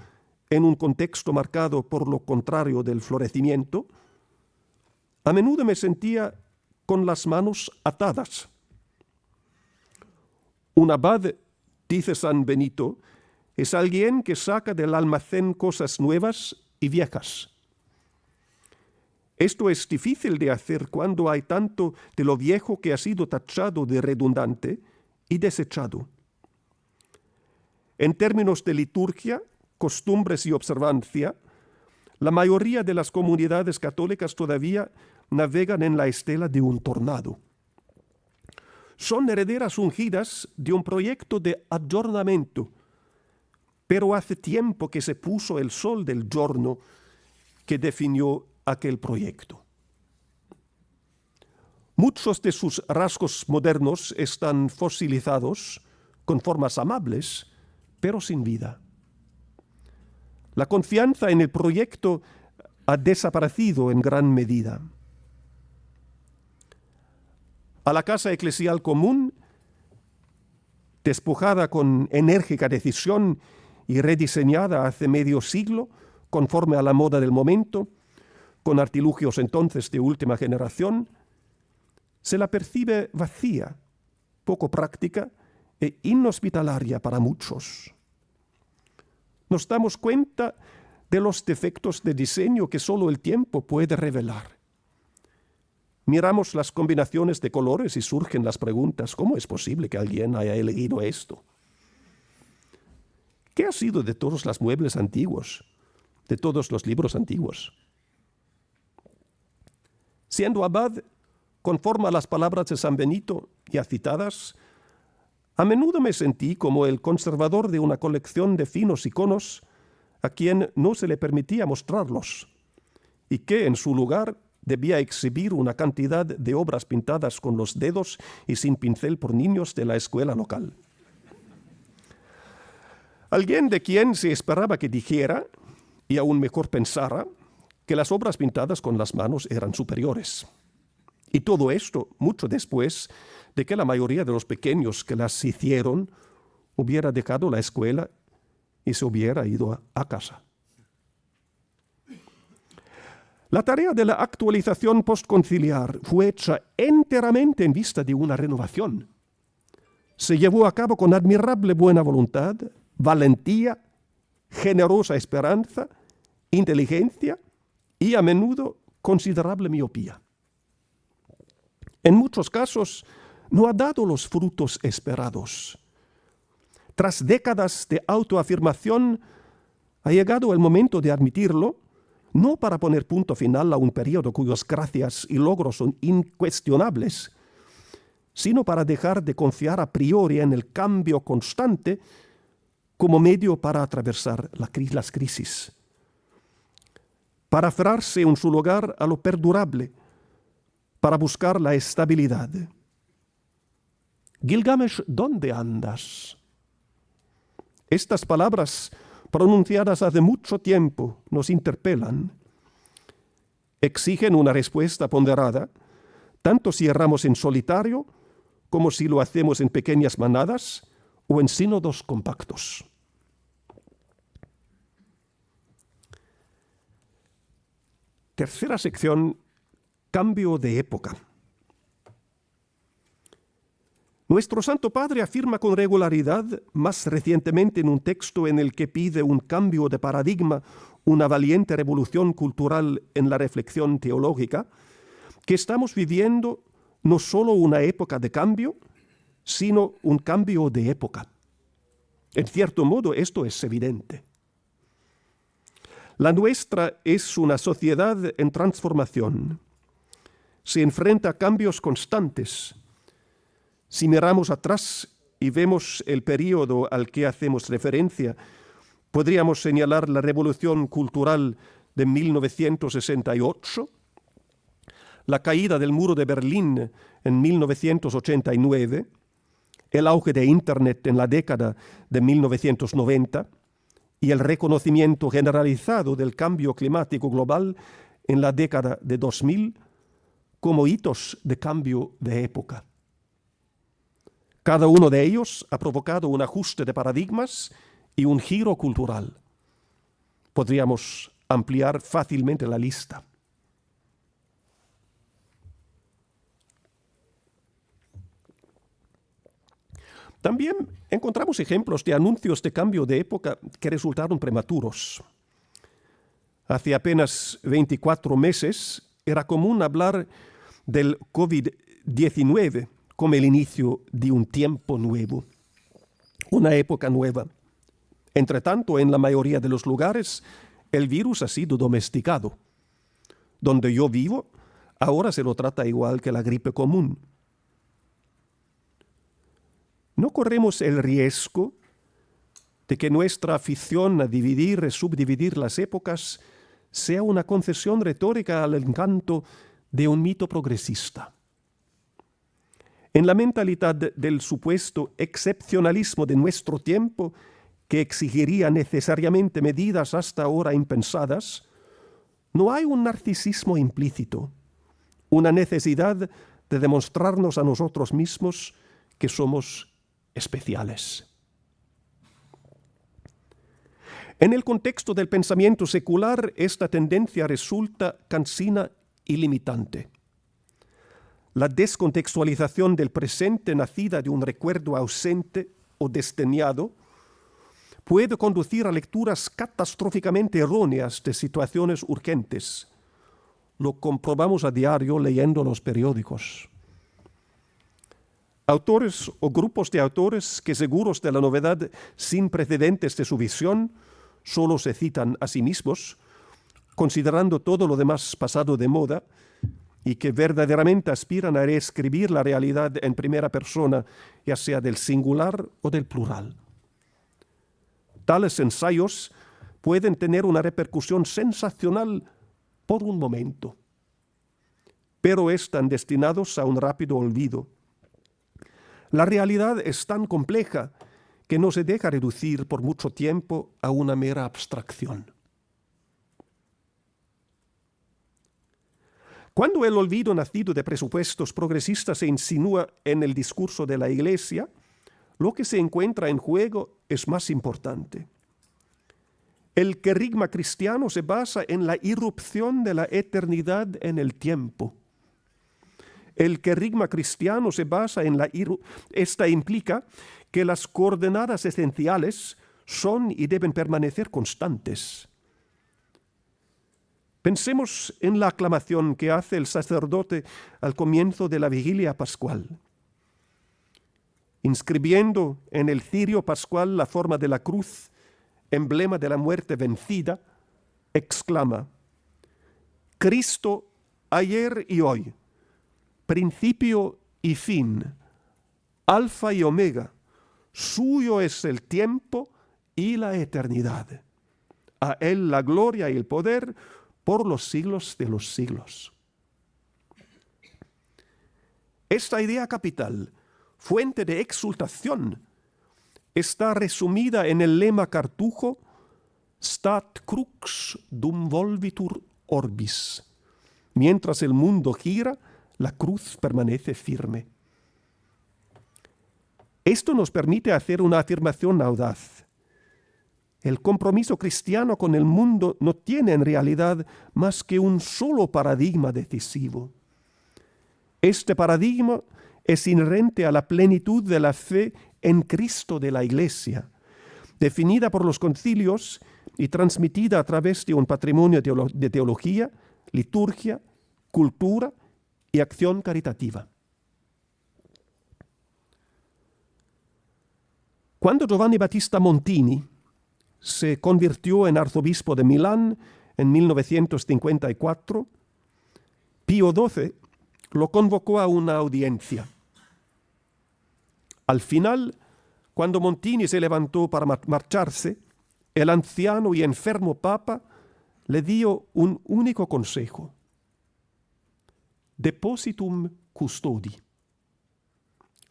en un contexto marcado por lo contrario del florecimiento, a menudo me sentía con las manos atadas. Un abad, dice San Benito, es alguien que saca del almacén cosas nuevas y viejas. Esto es difícil de hacer cuando hay tanto de lo viejo que ha sido tachado de redundante y desechado. En términos de liturgia, costumbres y observancia, la mayoría de las comunidades católicas todavía navegan en la estela de un tornado. Son herederas ungidas de un proyecto de adornamiento, pero hace tiempo que se puso el sol del giorno que definió aquel proyecto. Muchos de sus rasgos modernos están fosilizados, con formas amables, pero sin vida. La confianza en el proyecto ha desaparecido en gran medida. A la casa eclesial común, despojada con enérgica decisión y rediseñada hace medio siglo, conforme a la moda del momento, con artilugios entonces de última generación, se la percibe vacía, poco práctica e inhospitalaria para muchos. Nos damos cuenta de los defectos de diseño que solo el tiempo puede revelar. Miramos las combinaciones de colores y surgen las preguntas, ¿cómo es posible que alguien haya elegido esto? ¿Qué ha sido de todos los muebles antiguos, de todos los libros antiguos? Siendo abad, conforme a las palabras de San Benito ya citadas, a menudo me sentí como el conservador de una colección de finos iconos a quien no se le permitía mostrarlos y que en su lugar debía exhibir una cantidad de obras pintadas con los dedos y sin pincel por niños de la escuela local. Alguien de quien se esperaba que dijera, y aún mejor pensara, que las obras pintadas con las manos eran superiores. Y todo esto mucho después de que la mayoría de los pequeños que las hicieron hubiera dejado la escuela y se hubiera ido a casa. La tarea de la actualización postconciliar fue hecha enteramente en vista de una renovación. Se llevó a cabo con admirable buena voluntad, valentía, generosa esperanza, inteligencia y a menudo considerable miopía. En muchos casos no ha dado los frutos esperados. Tras décadas de autoafirmación, ha llegado el momento de admitirlo, no para poner punto final a un periodo cuyas gracias y logros son incuestionables, sino para dejar de confiar a priori en el cambio constante como medio para atravesar las crisis, para aferrarse en su lugar a lo perdurable, para buscar la estabilidad. Gilgamesh, ¿dónde andas? Estas palabras, pronunciadas hace mucho tiempo, nos interpelan. Exigen una respuesta ponderada, tanto si erramos en solitario como si lo hacemos en pequeñas manadas o en sínodos compactos. Tercera sección, cambio de época. Nuestro Santo Padre afirma con regularidad, más recientemente en un texto en el que pide un cambio de paradigma, una valiente revolución cultural en la reflexión teológica, que estamos viviendo no solo una época de cambio, sino un cambio de época. En cierto modo, esto es evidente. La nuestra es una sociedad en transformación. Se enfrenta a cambios constantes. Si miramos atrás y vemos el periodo al que hacemos referencia, podríamos señalar la Revolución Cultural de 1968, la caída del muro de Berlín en 1989, el auge de Internet en la década de 1990 y el reconocimiento generalizado del cambio climático global en la década de 2000 como hitos de cambio de época. Cada uno de ellos ha provocado un ajuste de paradigmas y un giro cultural. Podríamos ampliar fácilmente la lista. También encontramos ejemplos de anuncios de cambio de época que resultaron prematuros. Hace apenas 24 meses era común hablar del COVID-19 como el inicio de un tiempo nuevo, una época nueva. Entre tanto, en la mayoría de los lugares, el virus ha sido domesticado. Donde yo vivo, ahora se lo trata igual que la gripe común. ¿No corremos el riesgo de que nuestra afición a dividir y subdividir las épocas sea una concesión retórica al encanto de un mito progresista? En la mentalidad del supuesto excepcionalismo de nuestro tiempo, que exigiría necesariamente medidas hasta ahora impensadas, no hay un narcisismo implícito, una necesidad de demostrarnos a nosotros mismos que somos especiales. En el contexto del pensamiento secular, esta tendencia resulta cansina y limitante. La descontextualización del presente nacida de un recuerdo ausente o desdeñado puede conducir a lecturas catastróficamente erróneas de situaciones urgentes, lo comprobamos a diario leyendo los periódicos. Autores o grupos de autores que, seguros de la novedad sin precedentes de su visión, solo se citan a sí mismos, considerando todo lo demás pasado de moda, y que verdaderamente aspiran a reescribir la realidad en primera persona, ya sea del singular o del plural. Tales ensayos pueden tener una repercusión sensacional por un momento, pero están destinados a un rápido olvido. La realidad es tan compleja que no se deja reducir por mucho tiempo a una mera abstracción. Cuando el olvido nacido de presupuestos progresistas se insinúa en el discurso de la Iglesia, lo que se encuentra en juego es más importante. El querigma cristiano se basa en la irrupción de la eternidad en el tiempo. El querigma cristiano se basa en esta implica que las coordenadas esenciales son y deben permanecer constantes. Pensemos en la aclamación que hace el sacerdote al comienzo de la vigilia pascual. Inscribiendo en el cirio pascual la forma de la cruz, emblema de la muerte vencida, exclama: Cristo ayer y hoy, principio y fin, alfa y omega, suyo es el tiempo y la eternidad. A él la gloria y el poder por los siglos de los siglos. Esta idea capital, fuente de exultación, está resumida en el lema cartujo Stat crux dum volvitur orbis. Mientras el mundo gira, la cruz permanece firme. Esto nos permite hacer una afirmación audaz. El compromiso cristiano con el mundo no tiene en realidad más que un solo paradigma decisivo. Este paradigma es inherente a la plenitud de la fe en Cristo de la Iglesia, definida por los concilios y transmitida a través de un patrimonio de teología, liturgia, cultura y acción caritativa. Cuando Giovanni Battista Montini se convirtió en arzobispo de Milán en 1954, Pío XII lo convocó a una audiencia. Al final, cuando Montini se levantó para marcharse, el anciano y enfermo papa le dio un único consejo: Depositum custodi,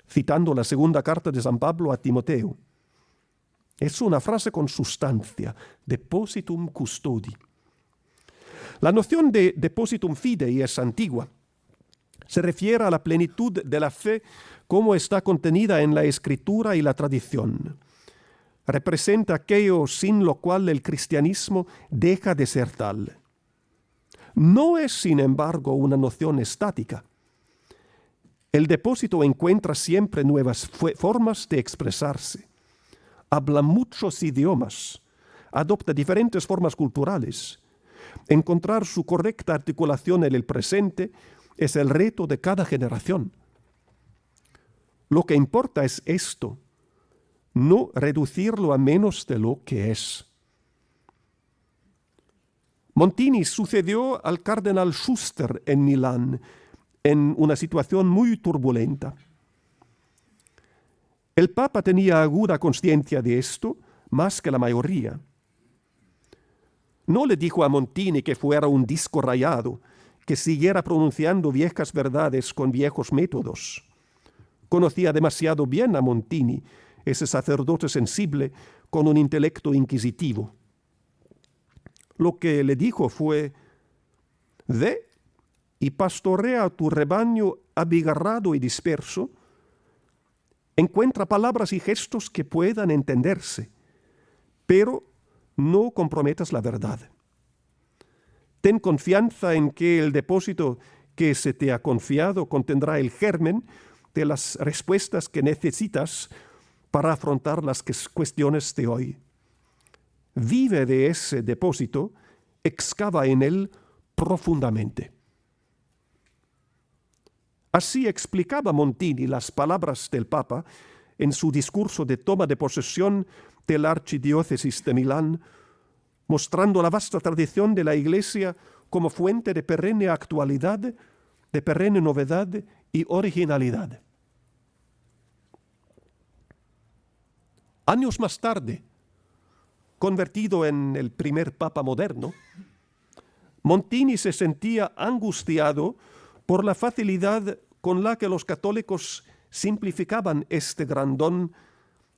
citando la segunda carta de San Pablo a Timoteo. Es una frase con sustancia: Depositum custodi. La noción de depositum fidei es antigua. Se refiere a la plenitud de la fe como está contenida en la Escritura y la tradición. Representa aquello sin lo cual el cristianismo deja de ser tal. No es, sin embargo, una noción estática. El depósito encuentra siempre nuevas formas de expresarse. Habla muchos idiomas, adopta diferentes formas culturales. Encontrar su correcta articulación en el presente es el reto de cada generación. Lo que importa es esto, no reducirlo a menos de lo que es. Montini sucedió al cardenal Schuster en Milán en una situación muy turbulenta. El Papa tenía aguda conciencia de esto, más que la mayoría. No le dijo a Montini que fuera un disco rayado, que siguiera pronunciando viejas verdades con viejos métodos. Conocía demasiado bien a Montini, ese sacerdote sensible con un intelecto inquisitivo. Lo que le dijo fue: ve y pastorea tu rebaño abigarrado y disperso. Encuentra palabras y gestos que puedan entenderse, pero no comprometas la verdad. Ten confianza en que el depósito que se te ha confiado contendrá el germen de las respuestas que necesitas para afrontar las cuestiones de hoy. Vive de ese depósito, excava en él profundamente. Así explicaba Montini las palabras del Papa en su discurso de toma de posesión de la Archidiócesis de Milán, mostrando la vasta tradición de la Iglesia como fuente de perenne actualidad, de perenne novedad y originalidad. Años más tarde, convertido en el primer Papa moderno, Montini se sentía angustiado por la facilidad con la que los católicos simplificaban este gran don,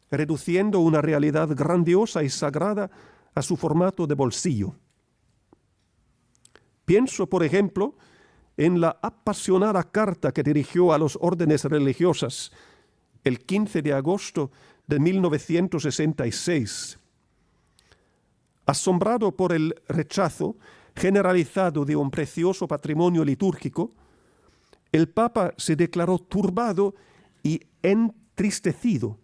reduciendo una realidad grandiosa y sagrada a su formato de bolsillo. Pienso, por ejemplo, en la apasionada carta que dirigió a los órdenes religiosas el 15 de agosto de 1966. Asombrado por el rechazo generalizado de un precioso patrimonio litúrgico, el Papa se declaró turbado y entristecido.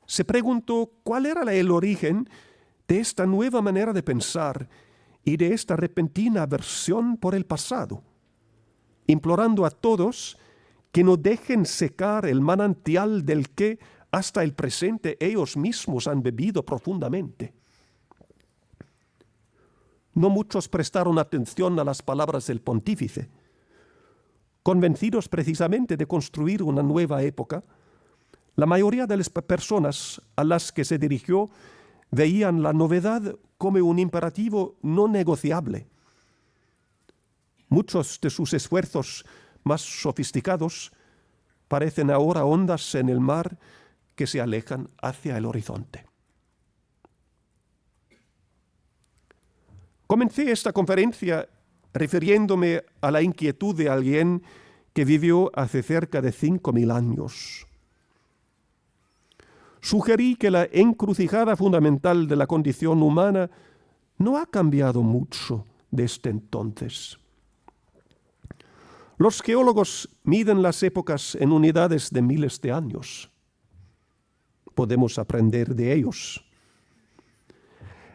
Se preguntó cuál era el origen de esta nueva manera de pensar y de esta repentina aversión por el pasado, implorando a todos que no dejen secar el manantial del que hasta el presente ellos mismos han bebido profundamente. No muchos prestaron atención a las palabras del pontífice. Convencidos precisamente de construir una nueva época, la mayoría de las personas a las que se dirigió veían la novedad como un imperativo no negociable. Muchos de sus esfuerzos más sofisticados parecen ahora ondas en el mar que se alejan hacia el horizonte. Comencé esta conferencia refiriéndome a la inquietud de alguien que vivió hace cerca de 5.000 años. Sugerí que la encrucijada fundamental de la condición humana no ha cambiado mucho desde entonces. Los geólogos miden las épocas en unidades de miles de años. Podemos aprender de ellos.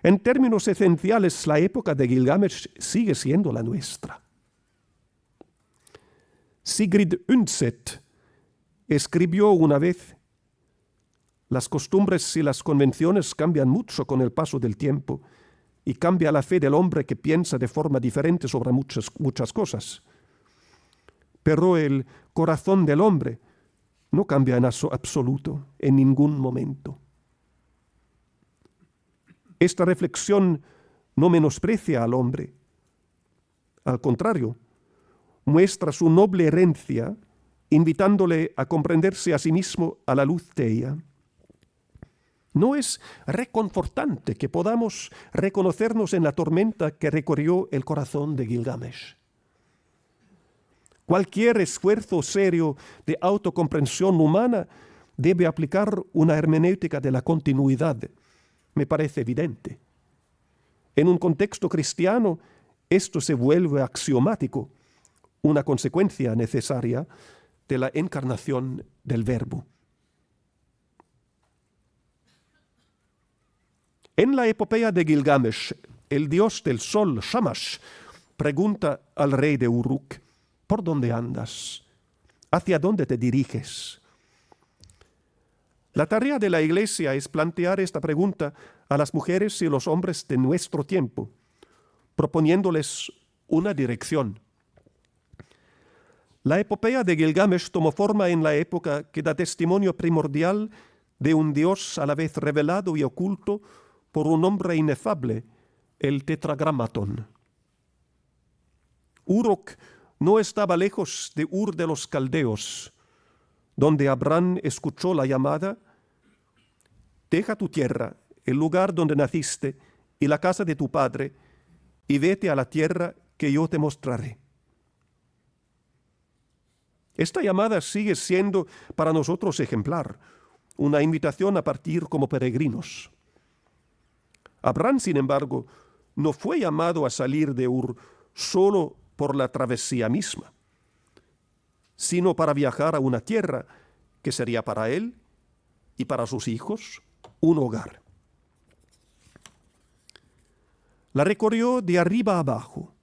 En términos esenciales, la época de Gilgamesh sigue siendo la nuestra. Sigrid Undset escribió una vez: las costumbres y las convenciones cambian mucho con el paso del tiempo y cambia la fe del hombre que piensa de forma diferente sobre muchas cosas. Pero el corazón del hombre no cambia en absoluto, en ningún momento. Esta reflexión no menosprecia al hombre. Al contrario, muestra su noble herencia, invitándole a comprenderse a sí mismo a la luz de ella. ¿No es reconfortante que podamos reconocernos en la tormenta que recorrió el corazón de Gilgamesh? Cualquier esfuerzo serio de autocomprensión humana debe aplicar una hermenéutica de la continuidad. Me parece evidente. En un contexto cristiano, esto se vuelve axiomático, una consecuencia necesaria de la encarnación del Verbo. En la epopeya de Gilgamesh, el dios del sol, Shamash, pregunta al rey de Uruk: ¿por dónde andas? ¿Hacia dónde te diriges? La tarea de la Iglesia es plantear esta pregunta a las mujeres y los hombres de nuestro tiempo, proponiéndoles una dirección. La epopeya de Gilgamesh tomó forma en la época que da testimonio primordial de un dios a la vez revelado y oculto por un hombre inefable, el Tetragrammaton. Uruk no estaba lejos de Ur de los Caldeos, donde Abraham escuchó la llamada: deja tu tierra, el lugar donde naciste, y la casa de tu padre, y vete a la tierra que yo te mostraré. Esta llamada sigue siendo para nosotros ejemplar, una invitación a partir como peregrinos. Abraham, sin embargo, no fue llamado a salir de Ur solo por la travesía misma, sino para viajar a una tierra que sería para él y para sus hijos un hogar. La recorrió de arriba abajo,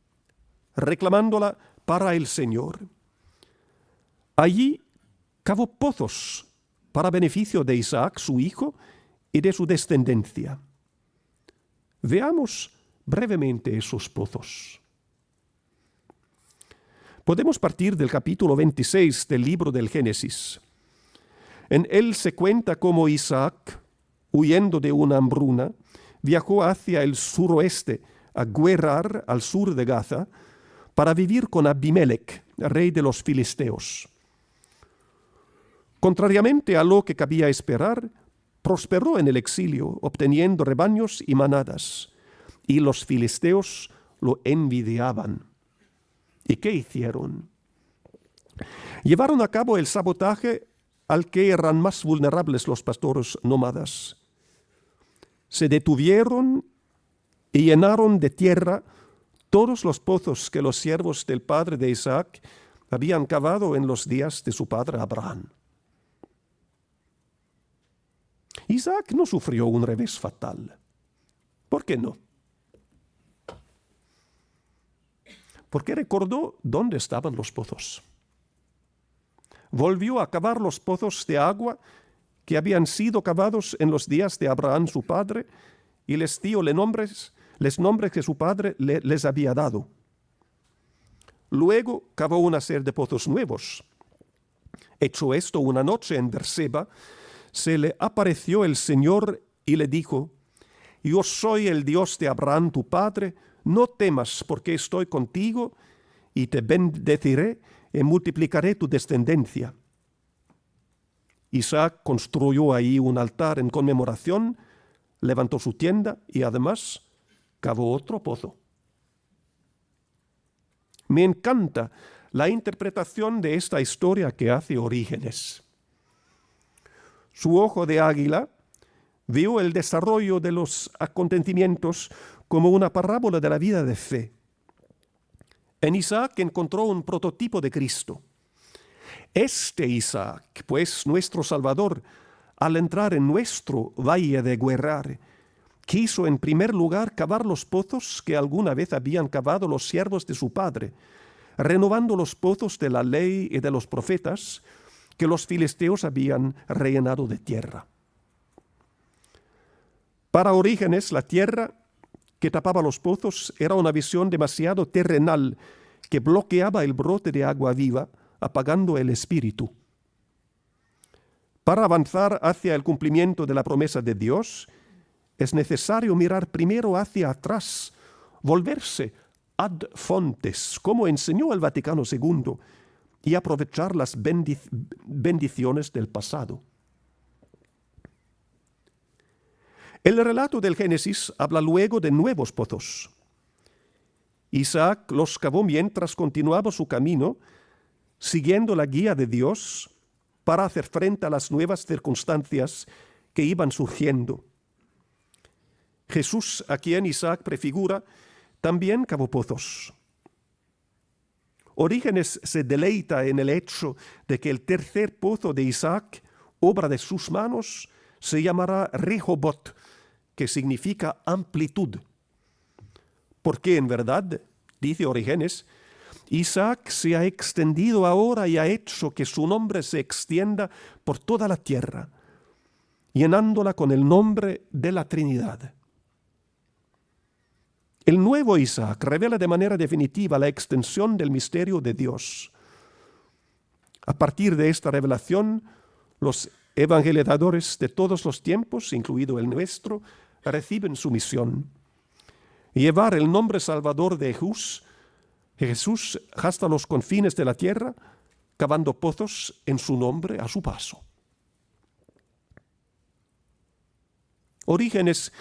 reclamándola para el Señor, Allí cavó pozos para beneficio de Isaac, su hijo, y de su descendencia. Veamos brevemente esos pozos. Podemos partir del capítulo 26 del libro del Génesis. En él se cuenta cómo Isaac, huyendo de una hambruna, viajó hacia el suroeste, a Guerar, al sur de Gaza, para vivir con Abimelech, rey de los filisteos. Contrariamente a lo que cabía esperar, prosperó en el exilio, obteniendo rebaños y manadas, y los filisteos lo envidiaban. ¿Y qué hicieron? Llevaron a cabo el sabotaje al que eran más vulnerables los pastores nómadas. Se detuvieron y llenaron de tierra todos los pozos que los siervos del padre de Isaac habían cavado en los días de su padre Abraham. Isaac no sufrió un revés fatal. ¿Por qué no? Porque recordó dónde estaban los pozos. Volvió a cavar los pozos de agua que habían sido cavados en los días de Abraham su padre, y les dio los nombres que su padre les había dado. Luego cavó una serie de pozos nuevos. Hecho esto una noche en Berseba, se le apareció el Señor y le dijo: Yo soy el Dios de Abraham tu padre, no temas, porque estoy contigo y te bendeciré y multiplicaré tu descendencia. Isaac construyó ahí un altar en conmemoración, levantó su tienda y además cavó otro pozo. Me encanta la interpretación de esta historia que hace Orígenes. Su ojo de águila vio el desarrollo de los acontecimientos como una parábola de la vida de fe. En Isaac encontró un prototipo de Cristo. Este Isaac, pues nuestro Salvador, al entrar en nuestro valle de Guerar, quiso en primer lugar cavar los pozos que alguna vez habían cavado los siervos de su padre, renovando los pozos de la ley y de los profetas que los filisteos habían rellenado de tierra. Para Orígenes, la tierra que tapaba los pozos era una visión demasiado terrenal que bloqueaba el brote de agua viva, apagando el espíritu. Para avanzar hacia el cumplimiento de la promesa de Dios, es necesario mirar primero hacia atrás, volverse ad fontes, como enseñó el Vaticano II, y aprovechar las bendiciones del pasado. El relato del Génesis habla luego de nuevos pozos. Isaac los cavó mientras continuaba su camino, siguiendo la guía de Dios para hacer frente a las nuevas circunstancias que iban surgiendo. Jesús, a quien Isaac prefigura, también cavó pozos. Orígenes se deleita en el hecho de que el tercer pozo de Isaac, obra de sus manos, se llamará Rehobot, que significa amplitud. Porque en verdad, dice Orígenes, Isaac se ha extendido ahora y ha hecho que su nombre se extienda por toda la tierra, llenándola con el nombre de la Trinidad. El nuevo Isaac revela de manera definitiva la extensión del misterio de Dios. A partir de esta revelación, los evangelizadores de todos los tiempos, incluido el nuestro, reciben su misión: llevar el nombre salvador de Jesús hasta los confines de la tierra, cavando pozos en su nombre a su paso. Orígenes,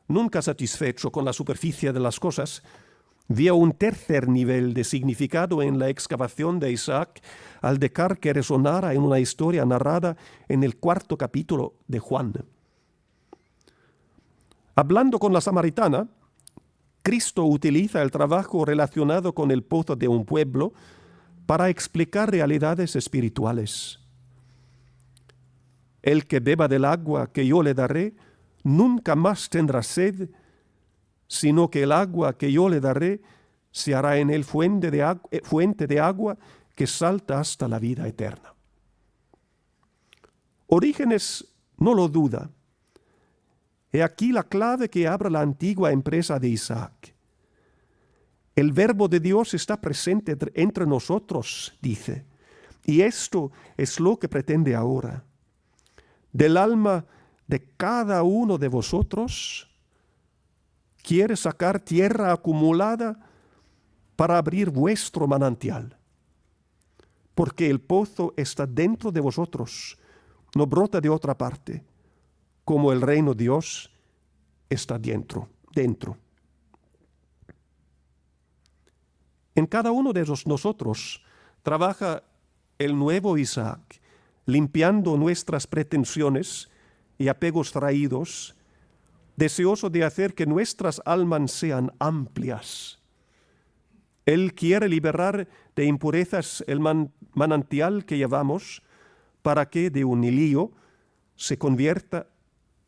nunca satisfecho con la superficie de las cosas, vio un tercer nivel de significado en la excavación de Isaac al dejar que resonara en una historia narrada en el 4º capítulo de Juan. Hablando con la samaritana, Cristo utiliza el trabajo relacionado con el pozo de un pueblo para explicar realidades espirituales. El que beba del agua que yo le daré, nunca más tendrá sed, sino que el agua que yo le daré se hará en él fuente de agua que salta hasta la vida eterna. Orígenes no lo duda. He aquí la clave que abre la antigua empresa de Isaac. El verbo de Dios está presente entre nosotros, dice, y esto es lo que pretende ahora. Del alma de cada uno de vosotros quiere sacar tierra acumulada para abrir vuestro manantial. Porque el pozo está dentro de vosotros, no brota de otra parte, como el reino de Dios está dentro. En cada uno de nosotros trabaja el nuevo Isaac, limpiando nuestras pretensiones y apegos traídos, deseoso de hacer que nuestras almas sean amplias. Él quiere liberar de impurezas el manantial que llevamos para que de un hilillo se convierta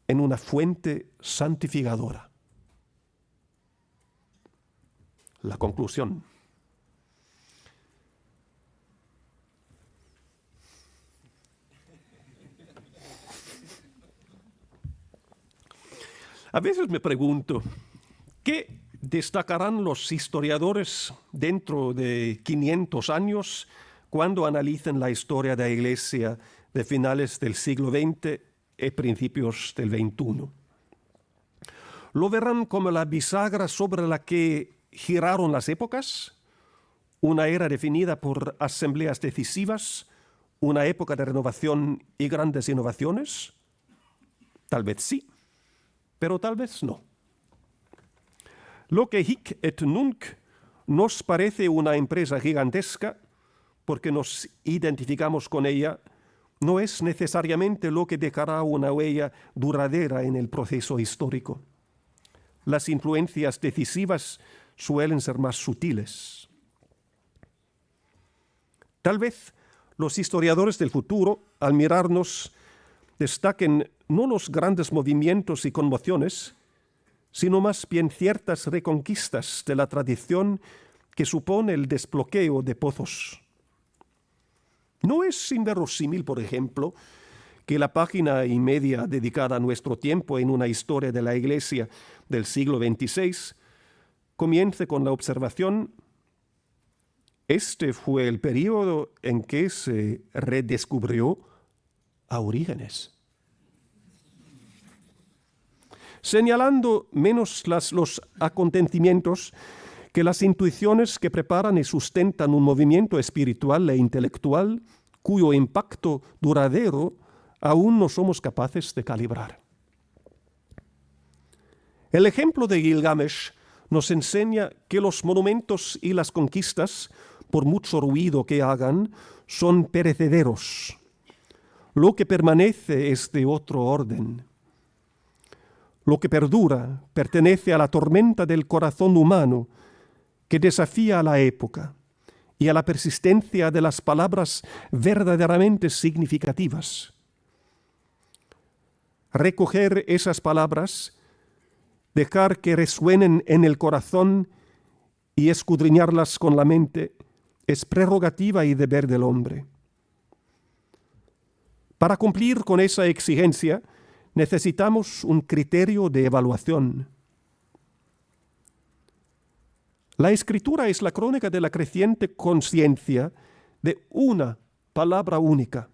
en una fuente santificadora. La conclusión. A veces me pregunto, ¿qué destacarán los historiadores dentro de 500 años cuando analicen la historia de la Iglesia de finales del siglo XX y principios del XXI? ¿Lo verán como la bisagra sobre la que giraron las épocas? ¿Una era definida por asambleas decisivas? ¿Una época de renovación y grandes innovaciones? Tal vez sí, pero tal vez no. Lo que Hic et Nunc nos parece una empresa gigantesca, porque nos identificamos con ella, no es necesariamente lo que dejará una huella duradera en el proceso histórico. Las influencias decisivas suelen ser más sutiles. Tal vez los historiadores del futuro, al mirarnos, destaquen no los grandes movimientos y conmociones, sino más bien ciertas reconquistas de la tradición que supone el desbloqueo de pozos. No es inverosímil, por ejemplo, que la página y media dedicada a nuestro tiempo en una historia de la Iglesia del siglo XXVI comience con la observación: este fue el período en que se redescubrió a Orígenes. Señalando menos los acontecimientos que las intuiciones que preparan y sustentan un movimiento espiritual e intelectual cuyo impacto duradero aún no somos capaces de calibrar. El ejemplo de Gilgamesh nos enseña que los monumentos y las conquistas, por mucho ruido que hagan, son perecederos. Lo que permanece es de otro orden. Lo que perdura pertenece a la tormenta del corazón humano que desafía a la época y a la persistencia de las palabras verdaderamente significativas. Recoger esas palabras, dejar que resuenen en el corazón y escudriñarlas con la mente es prerrogativa y deber del hombre. Para cumplir con esa exigencia, necesitamos un criterio de evaluación. La Escritura es la crónica de la creciente conciencia de una palabra única,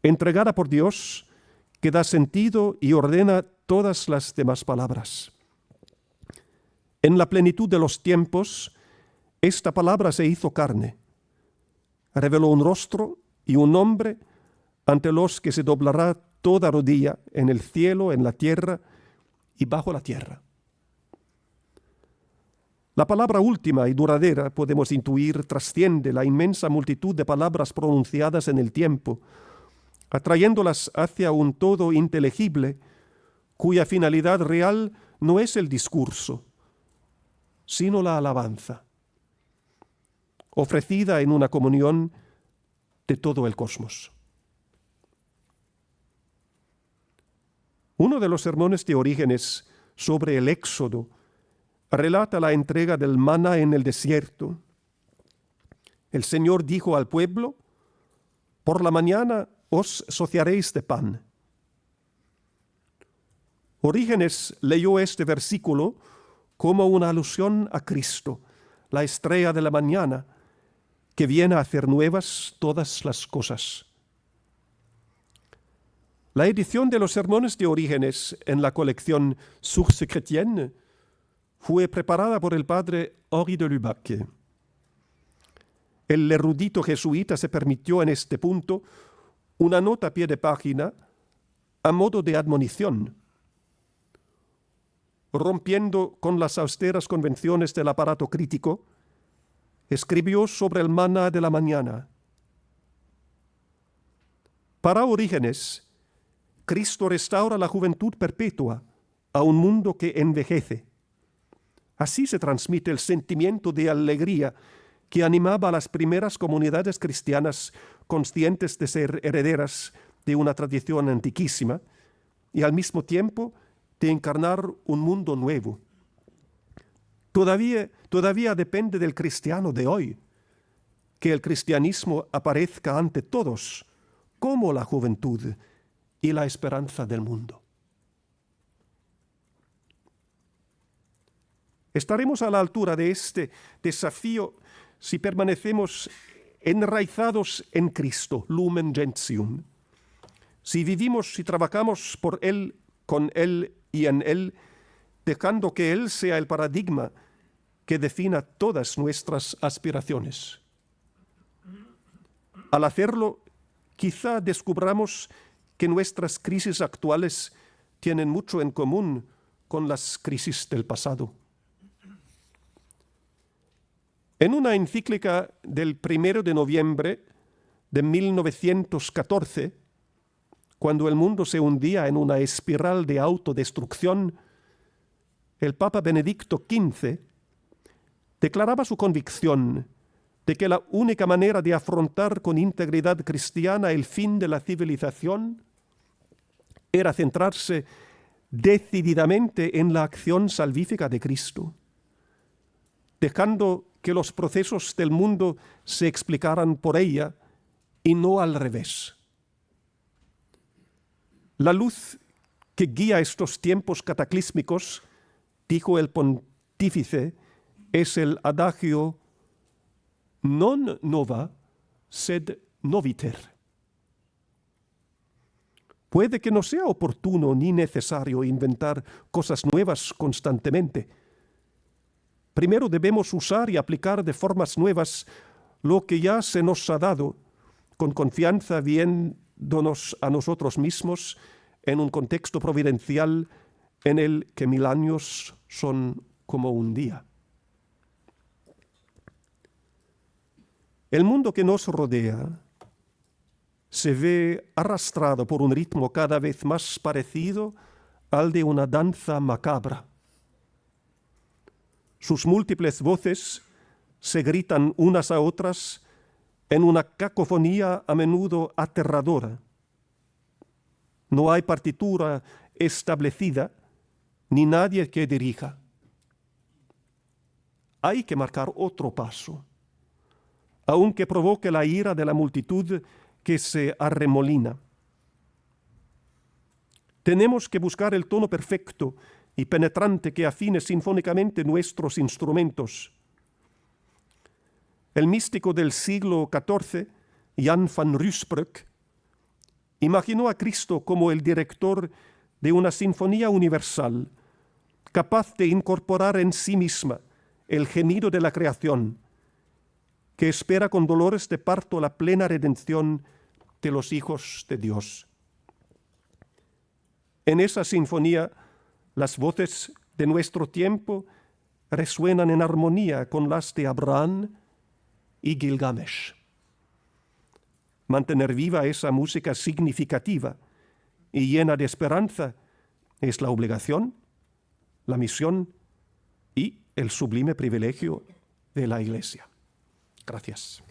entregada por Dios, que da sentido y ordena todas las demás palabras. En la plenitud de los tiempos, esta palabra se hizo carne, reveló un rostro y un nombre ante los que se doblará toda rodilla en el cielo, en la tierra y bajo la tierra. La palabra última y duradera, podemos intuir, trasciende la inmensa multitud de palabras pronunciadas en el tiempo, atrayéndolas hacia un todo inteligible, cuya finalidad real no es el discurso, sino la alabanza, ofrecida en una comunión de todo el cosmos. Uno de los sermones de Orígenes sobre el Éxodo relata la entrega del maná en el desierto El Señor dijo al pueblo: por la mañana os saciaréis de pan. Orígenes leyó este versículo como una alusión a Cristo, la estrella de la mañana, que viene a hacer nuevas todas las cosas. La edición de los sermones de Orígenes en la colección Sources chrétiennes fue preparada por el padre Henri de Lubac. El erudito jesuita se permitió en este punto una nota a pie de página a modo de admonición, rompiendo con las austeras convenciones del aparato crítico. Escribió sobre el maná de la mañana: para Orígenes, Cristo restaura la juventud perpetua a un mundo que envejece. Así se transmite el sentimiento de alegría que animaba a las primeras comunidades cristianas conscientes de ser herederas de una tradición antiquísima y al mismo tiempo de encarnar un mundo nuevo. Todavía depende del cristiano de hoy que el cristianismo aparezca ante todos como la juventud y la esperanza del mundo. Estaremos a la altura de este desafío si permanecemos enraizados en Cristo, lumen gentium. Si vivimos y trabajamos por Él, con Él y en Él, dejando que Él sea el paradigma que defina todas nuestras aspiraciones. Al hacerlo, quizá descubramos que nuestras crisis actuales tienen mucho en común con las crisis del pasado. En una encíclica del 1 de noviembre de 1914, cuando el mundo se hundía en una espiral de autodestrucción, el Papa Benedicto XV declaraba su convicción de que la única manera de afrontar con integridad cristiana el fin de la civilización era centrarse decididamente en la acción salvífica de Cristo, dejando que los procesos del mundo se explicaran por ella y no al revés. La luz que guía estos tiempos cataclísmicos, dijo el pontífice, es el adagio non nova sed noviter. Puede que no sea oportuno ni necesario inventar cosas nuevas constantemente. Primero debemos usar y aplicar de formas nuevas lo que ya se nos ha dado, con confianza viéndonos a nosotros mismos en un contexto providencial en el que 1000 años son como un día. El mundo que nos rodea se ve arrastrado por un ritmo cada vez más parecido al de una danza macabra. Sus múltiples voces se gritan unas a otras en una cacofonía a menudo aterradora. No hay partitura establecida ni nadie que dirija. Hay que marcar otro paso, aunque provoque la ira de la multitud que se arremolina. Tenemos que buscar el tono perfecto y penetrante que afine sinfónicamente nuestros instrumentos. El místico del siglo XIV, Jan van Ruysbroek, imaginó a Cristo como el director de una sinfonía universal, capaz de incorporar en sí misma el gemido de la creación, que espera con dolores de parto la plena redención de los hijos de Dios. En esa sinfonía, las voces de nuestro tiempo resuenan en armonía con las de Abraham y Gilgamesh. Mantener viva esa música significativa y llena de esperanza es la obligación, la misión y el sublime privilegio de la Iglesia. Gracias.